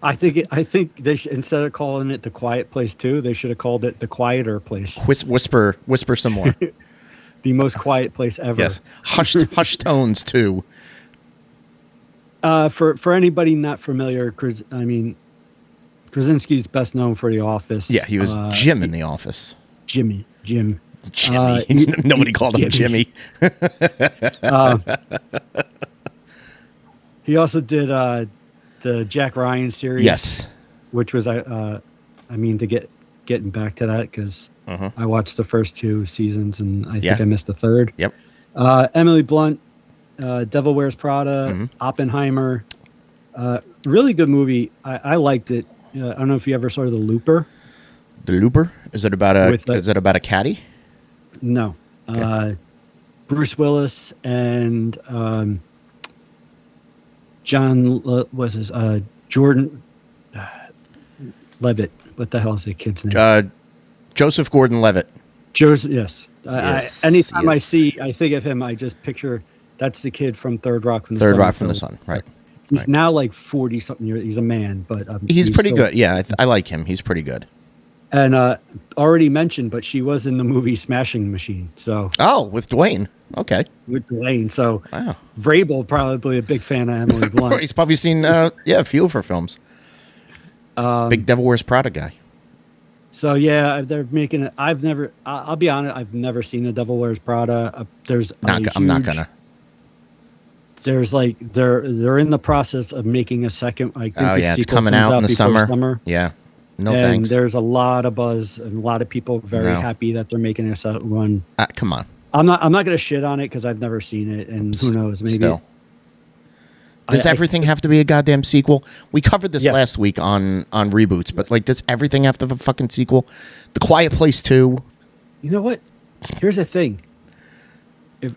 I think they should, instead of calling it The Quiet Place 2, they should have called it The Quieter Place. Whisper some more. The most quiet place ever. Yes, hushed tones too. For anybody not familiar, Krasinski's best known for The Office. Yeah, he was Jim in The Office. Jim. Nobody called him Jimmy. He also did the Jack Ryan series. Yes, which was getting back to that because I watched the first 2 seasons and I think I missed the third. Yep. Emily Blunt, Devil Wears Prada, Oppenheimer, really good movie. I liked it. I don't know if you ever saw The Looper. The Looper? Is it about a caddy? No. Okay. Bruce Willis and Jordan Levitt. What the hell is the kid's name? Joseph Gordon-Levitt. Joseph, yes. Yes. Anytime I think of him, I just picture that's the kid from Third Rock from the Sun. Third Rock from the Sun, right. He's now like 40-something years. He's a man, but he's pretty good. Yeah, I like him. He's pretty good. And already mentioned, but she was in the movie Smashing Machine. So with Dwayne. Okay. With Dwayne. So wow. Vrabel probably a big fan of Emily Blunt. He's probably seen a few of her films. Big Devil Wears Prada guy. So yeah, they're making it. I'll be honest, I've never seen The Devil Wears Prada. I'm not gonna. There's like they're in the process of making a second. I think it's coming out in the summer. Yeah. No thanks. And there's a lot of buzz and a lot of people very happy that they're making a second one. Come on. I'm not gonna shit on it because I've never seen it, and who knows, maybe. Still. Does everything have to be a goddamn sequel? We covered this last week on reboots, but like, does everything have to have a fucking sequel? The Quiet Place 2. You know what? Here's the thing.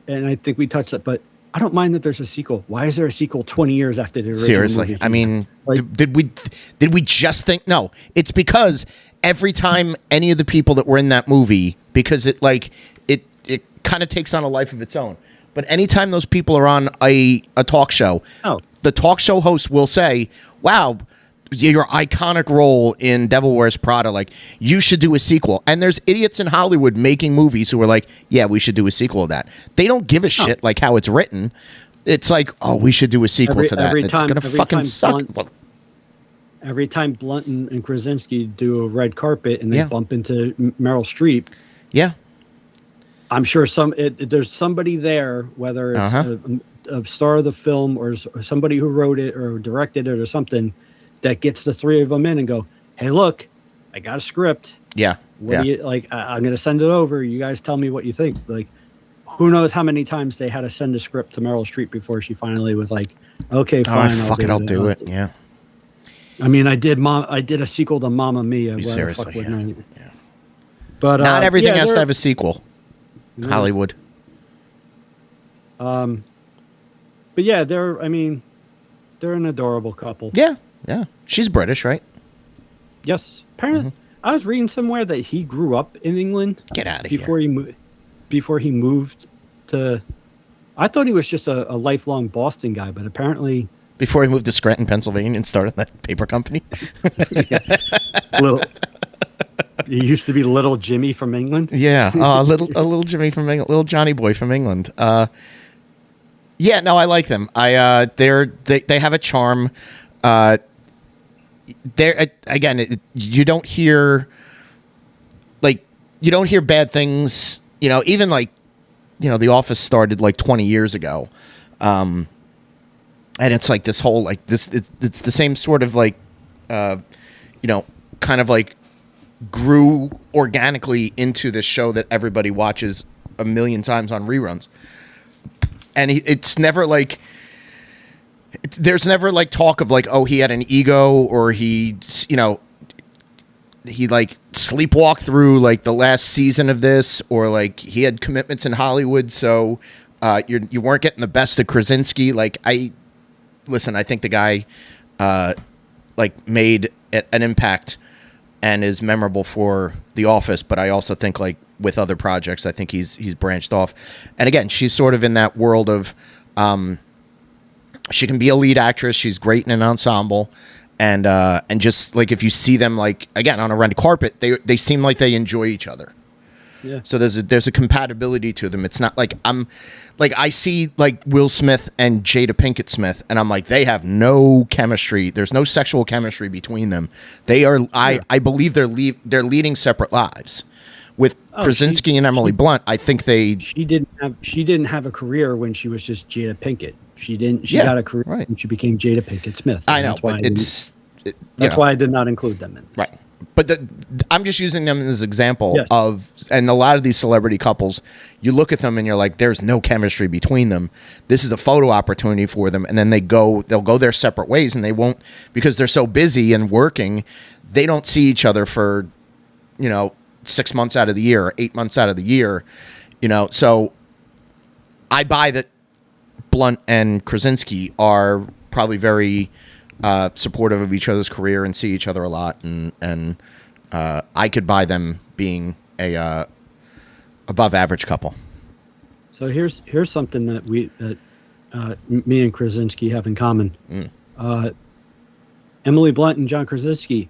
And I think we touched it, but I don't mind that there's a sequel. Why is there a sequel 20 years after the original Seriously, movie? I mean, did we just think? No, it's because every time any of the people that were in that movie, because it kind of takes on a life of its own. But anytime those people are on a talk show, the talk show host will say, wow, your iconic role in Devil Wears Prada, like, you should do a sequel. And there's idiots in Hollywood making movies who are like, yeah, we should do a sequel of that. They don't give a shit like how it's written. It's like, oh, we should do a sequel to that. It's going to fucking suck. Every time Blunt and Krasinski do a red carpet and they bump into Meryl Streep. Yeah. I'm sure there's somebody there, whether it's a star of the film or somebody who wrote it or directed it or something, that gets the three of them in and go, hey, look, I got a script. Yeah. What do you like? I'm going to send it over. You guys tell me what you think. Like, who knows how many times they had to send a script to Meryl Streep before she finally was like, okay, fine. I'll do it. Yeah. I mean, I did a sequel to Mamma Mia. Seriously. Yeah. But not everything has to have a sequel. Hollywood. But yeah, they're an adorable couple. Yeah, yeah. She's British, right? Yes. Apparently, I was reading somewhere that he grew up in England. Get out of before here. Before he moved to. I thought he was just a lifelong Boston guy, but apparently, Before he moved to Scranton, Pennsylvania, and started that paper company. little. He used to be Little Jimmy from England. Yeah, a little Jimmy from England, little Johnny boy from England. Yeah, no, I like them. They have a charm. They're again, you don't hear bad things. Even The Office started like 20 years ago, and it's like this whole it's the same sort of kind of like grew organically into this show that everybody watches a million times on reruns. And it's never there's never talk of he had an ego, or he sleepwalked through the last season of this, or he had commitments in Hollywood, so you weren't getting the best of Krasinski. I think the guy made an impact and is memorable for The Office, but I also think with other projects, I think he's branched off. And again, she's sort of in that world of she can be a lead actress. She's great in an ensemble, and just if you see them again on a red carpet, they seem like they enjoy each other. Yeah. So there's a compatibility to them. It's not I see Will Smith and Jada Pinkett Smith, and I'm they have no chemistry. There's no sexual chemistry between them. They are I believe they're leading separate lives. With Krasinski and Emily Blunt, I think she didn't have a career when she was just Jada Pinkett. She got a career when she became Jada Pinkett Smith. I know, but that's why I did not include them in. Right. But I'm just using them as an example of, and a lot of these celebrity couples, you look at them and you're there's no chemistry between them. This is a photo opportunity for them, and then they'll go their separate ways, and they won't, because they're so busy and working, they don't see each other for 6 months out of the year, or 8 months out of the year, So I buy that Blunt and Krasinski are probably very supportive of each other's career and see each other a lot, and I could buy them being a above average couple. So here's something that me and Krasinski have in common. Emily Blunt and John Krasinski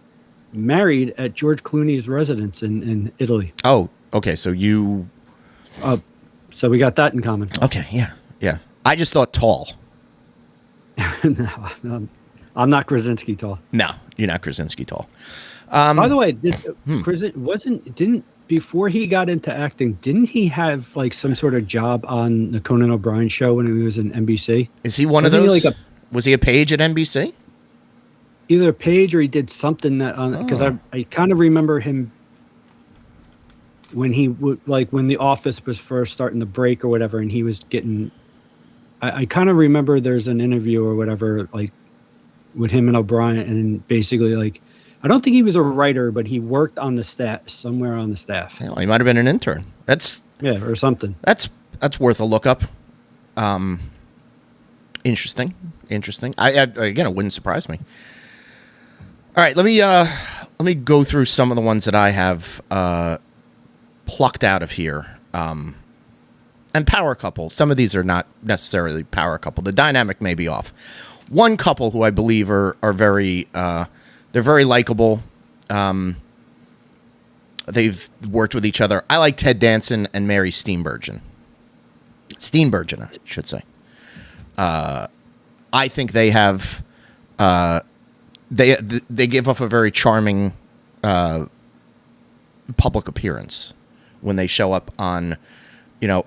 married at George Clooney's residence in Italy. Oh, okay. So so we got that in common. Okay, yeah. I just thought tall. No, I'm not Krasinski tall. No, you're not Krasinski tall. By the way, before he got into acting, didn't he have some sort of job on the Conan O'Brien show when he was in NBC? Is he one of those? Was he a page at NBC? Either a page, or he did something that because I kind of remember him when he would when The Office was first starting to break or whatever, and he was getting. I kind of remember there's an interview or whatever with him and O'Brien, and basically I don't think he was a writer, but he worked on the staff, somewhere on the staff. Yeah, he might have been an intern. Or something. That's worth a look up. Interesting. I again, it wouldn't surprise me. All right, let me go through some of the ones that I have plucked out of here. And power couple. Some of these are not necessarily power couple. The dynamic may be off. One couple who I believe are very they're very likable. They've worked with each other. I like Ted Danson and Mary Steenburgen. Steenburgen, I should say. I think they have they give off a very charming public appearance when they show up on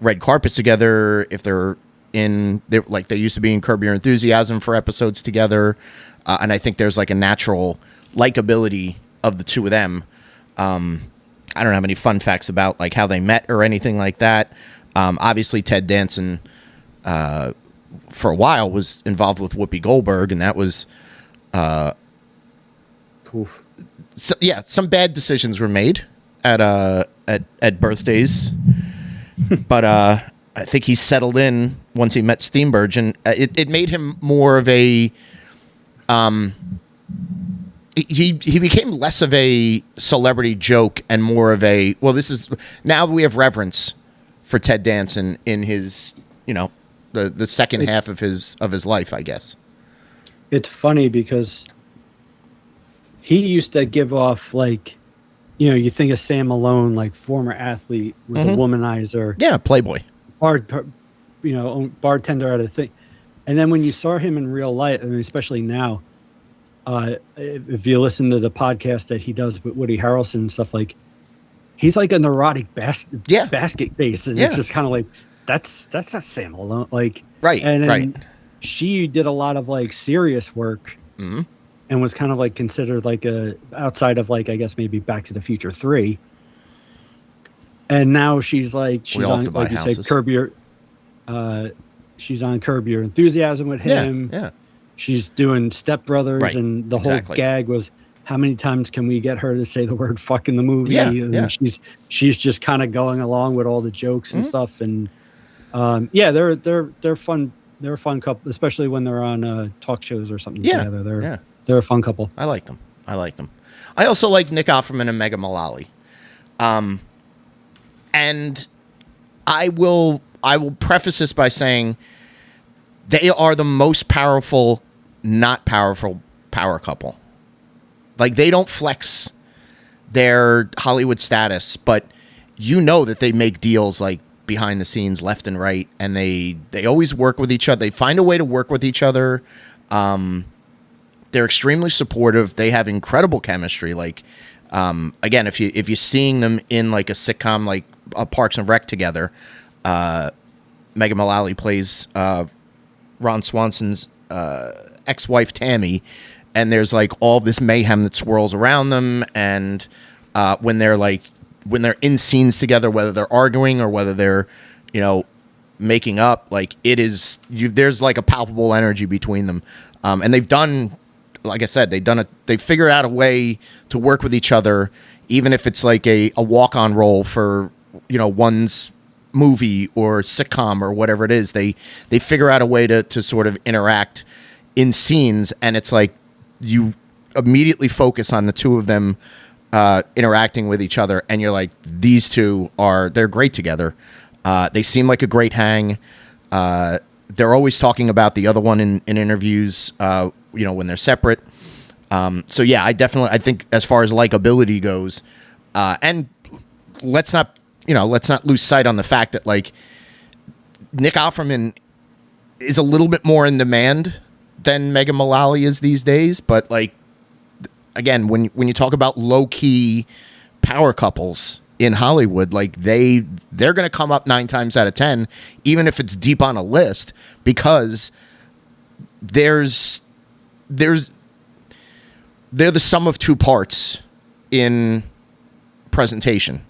red carpets together. If they're they used to be in Curb Your Enthusiasm for episodes together, and I think there's a natural likability of the two of them. I don't have any fun facts about how they met or anything like that. Obviously, Ted Danson for a while was involved with Whoopi Goldberg, and that was some bad decisions were made at birthdays, but I think he settled in once he met Steenburgen. It made him more of a he became less of a celebrity joke and more of a, well, this is, now we have reverence for Ted Danson in his, you know, the second half of his life, I guess. It's funny because he used to give off, like, you know, you think of Sam Malone, like former athlete, was a womanizer. Yeah, playboy. Bartender at a thing. And then when you saw him in real life, I mean, especially now, if you listen to the podcast that he does with Woody Harrelson and stuff, like, he's like a neurotic basket base, and it's just kind of like, that's not Sam Malone, like, right. And then right. She did a lot of like serious work, and was kind of like considered like a outside of, like, I guess maybe Back to the Future 3. And now she's on, like you said, she's on Curb Your Enthusiasm with him. Yeah. She's doing Step Brothers, right. and the whole gag was, how many times can we get her to say the word fuck in the movie? And she's just kind of going along with all the jokes and stuff. And they're fun. They're a fun couple, especially when they're on talk shows or something together. They're a fun couple. I like them. I also like Nick Offerman and Megan Mullally. And I will preface this by saying they are the most powerful, not powerful power couple. Like, they don't flex their Hollywood status, but you know that they make deals like behind the scenes, left and right, and they always work with each other. They find a way to work with each other. They're extremely supportive. They have incredible chemistry. Like, again, if you're seeing them in like a sitcom like Parks and Rec together, Megan Mullally plays Ron Swanson's ex-wife Tammy, and there's like all this mayhem that swirls around them. And when they're in scenes together, whether they're arguing or whether they're, you know, making up, like, there's like a palpable energy between them. And they've done, like I said, they figured out a way to work with each other, even if it's like a walk-on role for, you know, one's movie or sitcom or whatever it is. They figure out a way to sort of interact in scenes, and it's like you immediately focus on the two of them interacting with each other, and you're like, these two they're great together. They seem like a great hang. They're always talking about the other one in interviews, you know, when they're separate. So yeah, I think as far as likability goes, and let's not lose sight on the fact that, like, Nick Offerman is a little bit more in demand than Megan Mullally is these days. But, like, again, when you talk about low key power couples in Hollywood, like, they're going to come up 9 times out of 10, even if it's deep on a list, because they're the sum of two parts in presentation.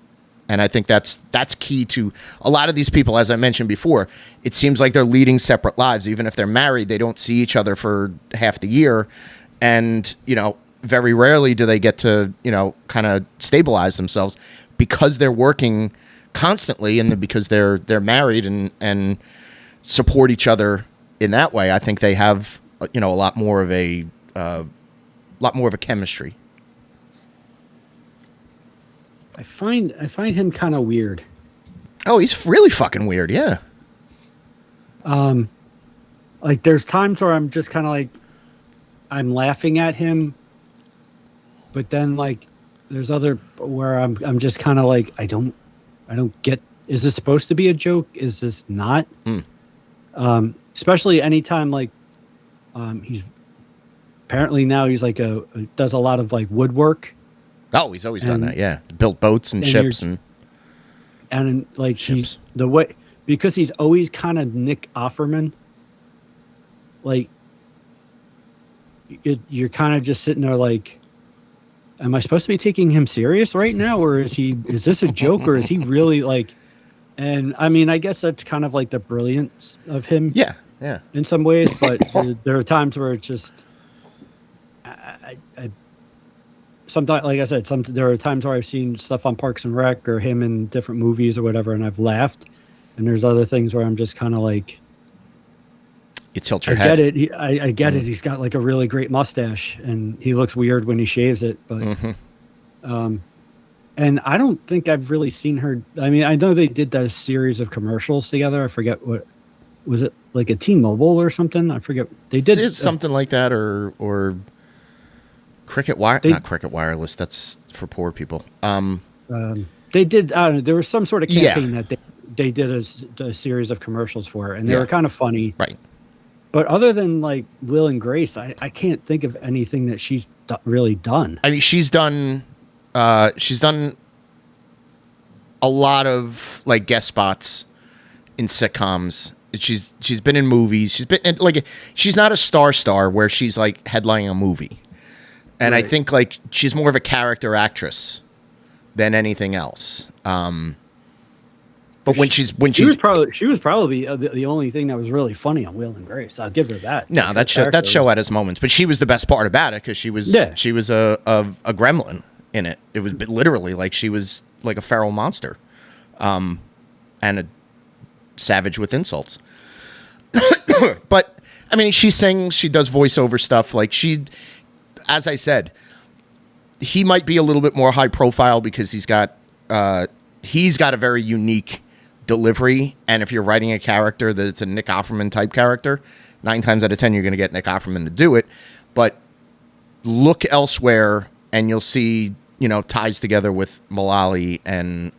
And I think that's key to a lot of these people. As I mentioned before, it seems like they're leading separate lives. Even if they're married, they don't see each other for half the year. And, you know, very rarely do they get to, you know, kind of stabilize themselves, because they're working constantly, and because they're married and support each other in that way. I think they have, you know, a lot more of a chemistry. I find him kind of weird. Oh, he's really fucking weird. Yeah. Like, there's times where I'm just kind of like, I'm laughing at him, but then, like, there's other where I'm just kind of like, I don't get, is this supposed to be a joke? Is this not? Especially anytime, like, he's apparently now he's like does a lot of like woodwork. Oh, he's always done that. Yeah. Built boats and ships and like ships. He's the way, because he's always kind of Nick Offerman. Like, you're kind of just sitting there like, am I supposed to be taking him serious right now? Or is this a joke, or is he really like, and I mean, I guess that's kind of like the brilliance of him. Yeah. Yeah. In some ways, but there are times where it's just, sometimes, like I said, there are times where I've seen stuff on Parks and Rec or him in different movies or whatever, and I've laughed, and there's other things where I'm just kind of like, You tilt your I head. get it. I get it. He's got like a really great mustache, and he looks weird when he shaves it. But, and I don't think I've really seen her. I mean, I know they did that series of commercials together. I forget what was it, like a T-Mobile or something. I forget. They did Something like that, or Cricket Wire. Not Cricket Wireless. That's for poor people. They did. I don't know, there was some sort of campaign that they did a series of commercials for, and they were kind of funny. Right. But other than like Will and Grace, I can't think of anything that she's really done. I mean, she's done a lot of like guest spots in sitcoms. She's been in movies. She's been like, she's not a star where she's like headlining a movie. And I think like she's more of a character actress than anything else. But when she was probably the only thing that was really funny on Will and Grace. I'll give her that. No, that show had its moments, but she was the best part about it because she was a gremlin in it. It was literally like she was like a feral monster, and a savage with insults. But I mean, she sings, she does voiceover stuff. Like as I said, he might be a little bit more high profile because he's got a very unique delivery. And if you're writing a character that's a Nick Offerman type character, 9 times out of 10, you're going to get Nick Offerman to do it. But look elsewhere and you'll see, ties together with Mullally and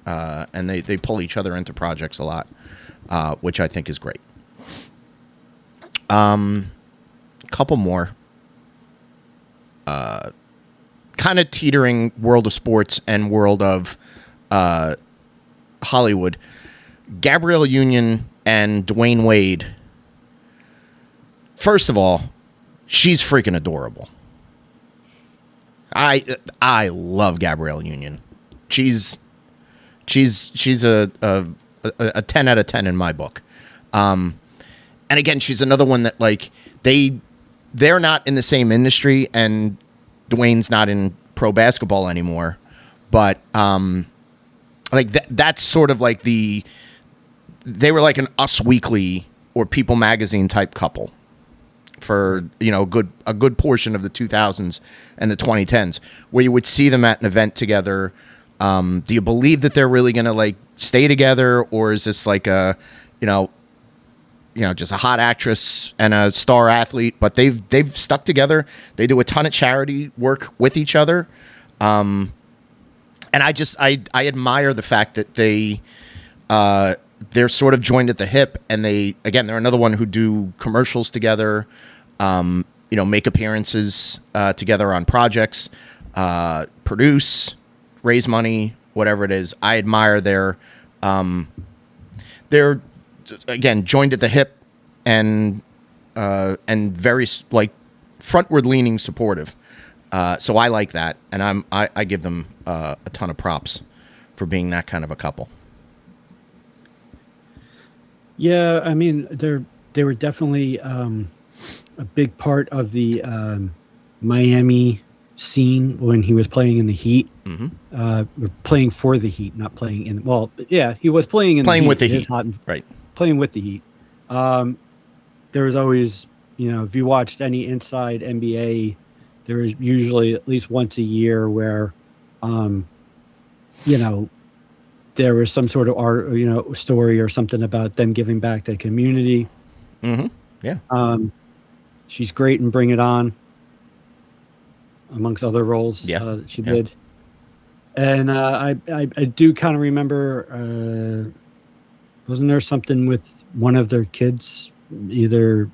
they pull each other into projects a lot, which I think is great. Couple more. Kind of teetering world of sports and world of Hollywood. Gabrielle Union and Dwayne Wade. First of all, she's freaking adorable. I love Gabrielle Union. She's a 10 out of 10 in my book. And again, she's another one that like they're not in the same industry, and Dwayne's not in pro basketball anymore, but like that's sort of like they were like an Us Weekly or People Magazine type couple for a good portion of the 2000s and the 2010s, where you would see them at an event together. Do you believe that they're really going to like stay together, or is this like a just a hot actress and a star athlete? But they've stuck together. They do a ton of charity work with each other. And I admire the fact that they're sort of joined at the hip, and they're another one who do commercials together, make appearances together on projects, produce, raise money, whatever it is. I admire they're again joined at the hip and very like frontward leaning supportive. So I like that, and I give them a ton of props for being that kind of a couple. Yeah, I mean they were definitely a big part of the Miami scene when he was playing in the Heat. Mm-hmm. Playing for the Heat, not playing in. Well, yeah, he was playing with the Heat, right? Playing with the Heat. There was always, if you watched any Inside NBA, there was usually at least once a year where, there was some sort of art, story or something about them giving back to the community. Mm-hmm. Yeah. She's great in Bring It On, amongst other roles she did. And I do kind of remember, wasn't there something with one of their kids, either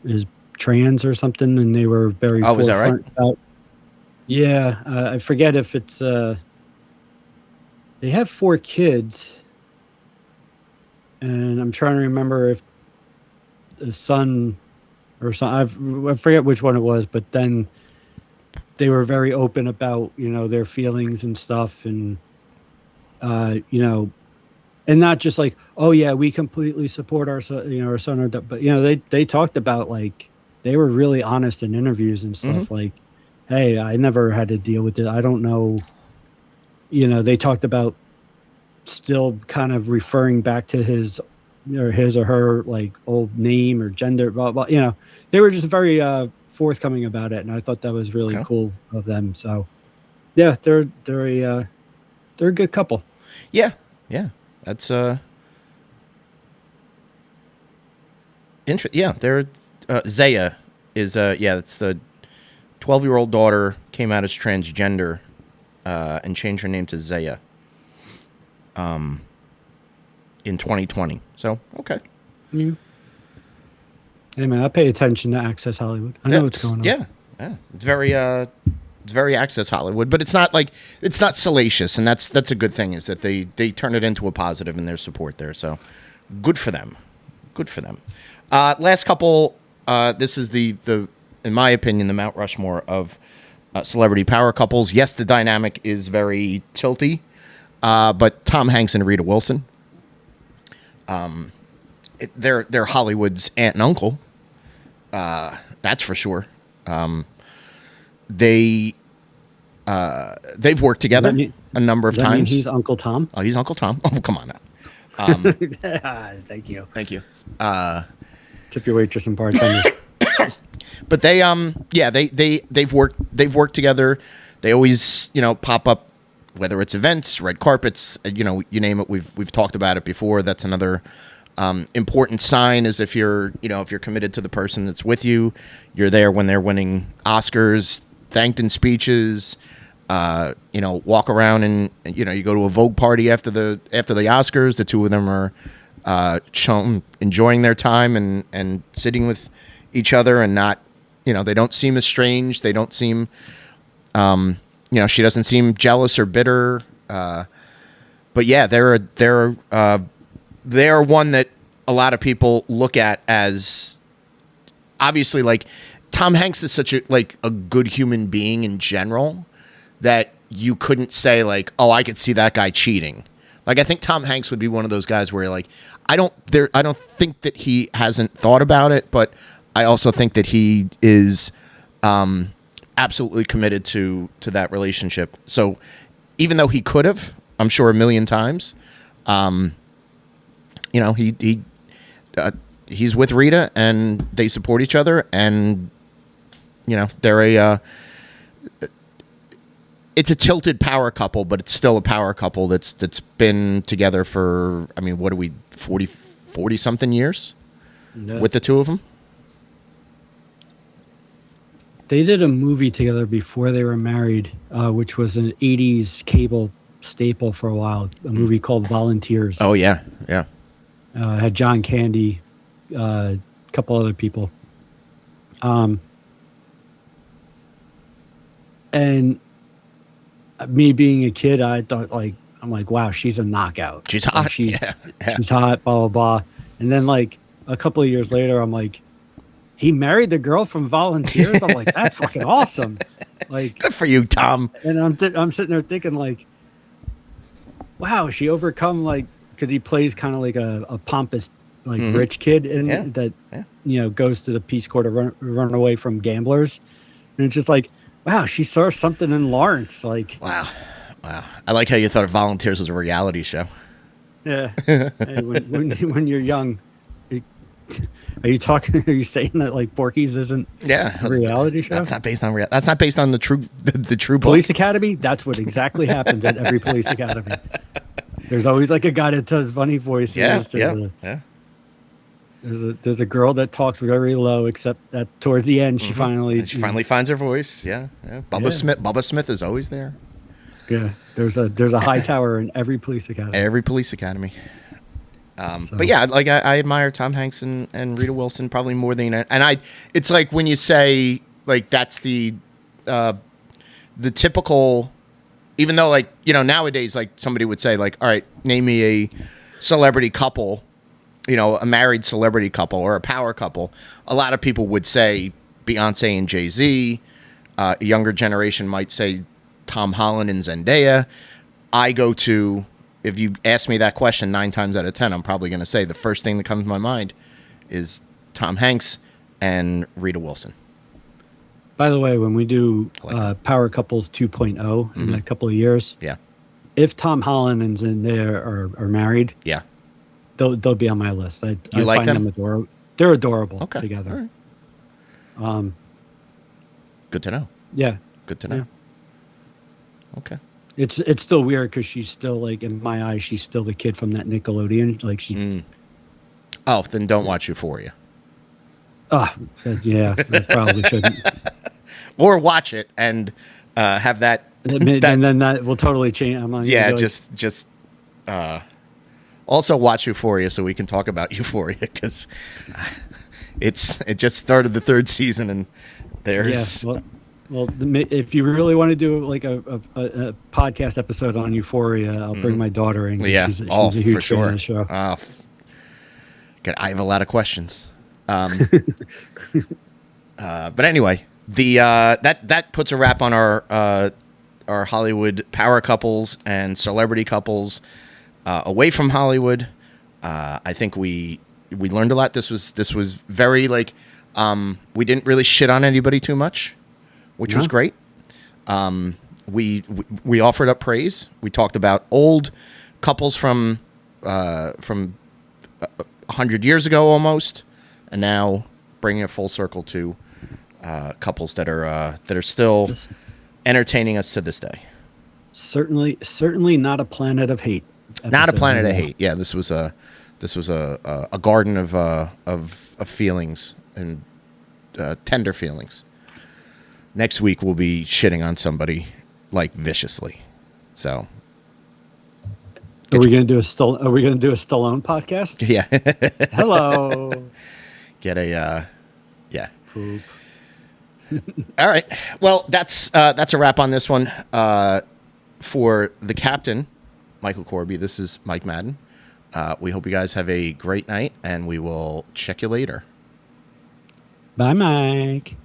is trans or something, and they were very is that right? Yeah, I forget if it's they have 4 kids, and I'm trying to remember if the son or son, I forget which one it was, but then they were very open about their feelings and stuff, and and not just like, oh yeah, we completely support our son, our son, but they talked about, like, they were really honest in interviews and stuff. Mm-hmm. Like, hey, I never had to deal with it. I don't know. They talked about still kind of referring back to his or her like old name or gender, blah blah. They were just very forthcoming about it, and I thought that was really cool of them. So, yeah, they're a good couple. Yeah, that's yeah, they're Zaya is it's the 12-year-old daughter came out as transgender and changed her name to Zaya in 2020. So, okay. Mm. Hey man, I pay attention to Access Hollywood. I know what's going on. Yeah. It's very Access Hollywood, but it's not salacious, and that's a good thing, is that they turn it into a positive in their support there. So, good for them. Last couple. This is the in my opinion, the Mount Rushmore of celebrity power couples. Yes, the dynamic is very tilty, but Tom Hanks and Rita Wilson. They're Hollywood's aunt and uncle. That's for sure. They've worked together a number of times. He's Uncle Tom. Oh, he's Uncle Tom. Oh, come on now. Thank you. Tip your waitress and bartender. But they've worked together. They always pop up, whether it's events, red carpets, you name it. We've talked about it before. That's another important sign, is if you're committed to the person that's with you, you're there when they're winning Oscars, thanked in speeches, walk around and you go to a Vogue party after the Oscars. The two of them are enjoying their time and sitting with each other, and not, they don't seem estranged. They don't seem, she doesn't seem jealous or bitter. But yeah, they're one that a lot of people look at as, obviously, like, Tom Hanks is such a good human being in general, that you couldn't say like, oh, I could see that guy cheating. Like, I think Tom Hanks would be one of those guys where, like, I don't think that he hasn't thought about it, but I also think that he is absolutely committed to that relationship. So even though he could have, I'm sure, a million times, he's with Rita, and they support each other, and they're it's a tilted power couple, but it's still a power couple that's been together for, what are we, 40 something years with the two of them? They did a movie together before they were married, which was an 80s cable staple for a while, a movie called Volunteers. Oh, yeah. Had John Candy, a couple other people. And me being a kid, I thought, I'm like, wow, she's a knockout. She's hot. She's hot, blah, blah, blah. And then, a couple of years later, I'm like, he married the girl from Volunteers? I'm like, that's fucking awesome. Good for you, Tom. And I'm sitting there thinking, wow, she overcome, because he plays kind of like a pompous, rich kid that goes to the Peace Corps to run away from gamblers. And it's just wow, she saw something in Lawrence. Wow. I like how you thought Volunteers was a reality show. Yeah. Hey, when you're young, are you saying that Porky's isn't a reality show? That's not based on That's not based on the true book. Police Academy? That's what exactly happens at every police academy. There's always a guy that does funny voices. There's a girl that talks very low, except that towards the end she finally finds her voice. Yeah. Bubba Smith is always there. Yeah, there's a high tower in every police academy. But yeah, I admire Tom Hanks and Rita Wilson probably more than, and it's like when you say that's the typical, even though nowadays somebody would say all right, name me a celebrity couple, a married celebrity couple or a power couple. A lot of people would say Beyonce and Jay-Z. A younger generation might say Tom Holland and Zendaya. If you ask me that question 9 times out of 10, I'm probably going to say the first thing that comes to my mind is Tom Hanks and Rita Wilson. By the way, when we do Power Couples 2.0 in a couple of years, if Tom Holland and Zendaya are married, Yeah. they'll be on my list. I like find them? adorable. They're adorable Okay. together. All right. Good to know. Yeah. Good to know. Yeah. Okay. It's still weird because she's still like, in my eyes, she's still the kid from that Nickelodeon. Like she. Oh, then don't watch Euphoria. Yeah, I probably shouldn't. Or watch it and have that. And then that will totally change. I'm not Yeah, gonna be just also watch Euphoria so we can talk about Euphoria because it just started the 3rd season and there's well, if you really want to do like a podcast episode on Euphoria, I'll bring my daughter in. Yeah, she's a huge for sure. fan of the show. I have a lot of questions. But anyway, that puts a wrap on our Hollywood power couples and celebrity couples away from Hollywood. I think we learned a lot. This was very like we didn't really shit on anybody too much, which was great. We offered up praise. We talked about old couples from 100 years ago almost, and now bringing it full circle to couples that are still entertaining us to this day. Certainly not a Planet of Hate. Not a Planet of Hate. Yeah, this was a garden of feelings and tender feelings. Next week we'll be shitting on somebody like viciously. So, are we gonna do a Stallone podcast? Yeah. Hello. Get a yeah. Poop. All right. Well, that's a wrap on this one. For the captain, Michael Corby, this is Mike Madden. We hope you guys have a great night, and we will check you later. Bye, Mike.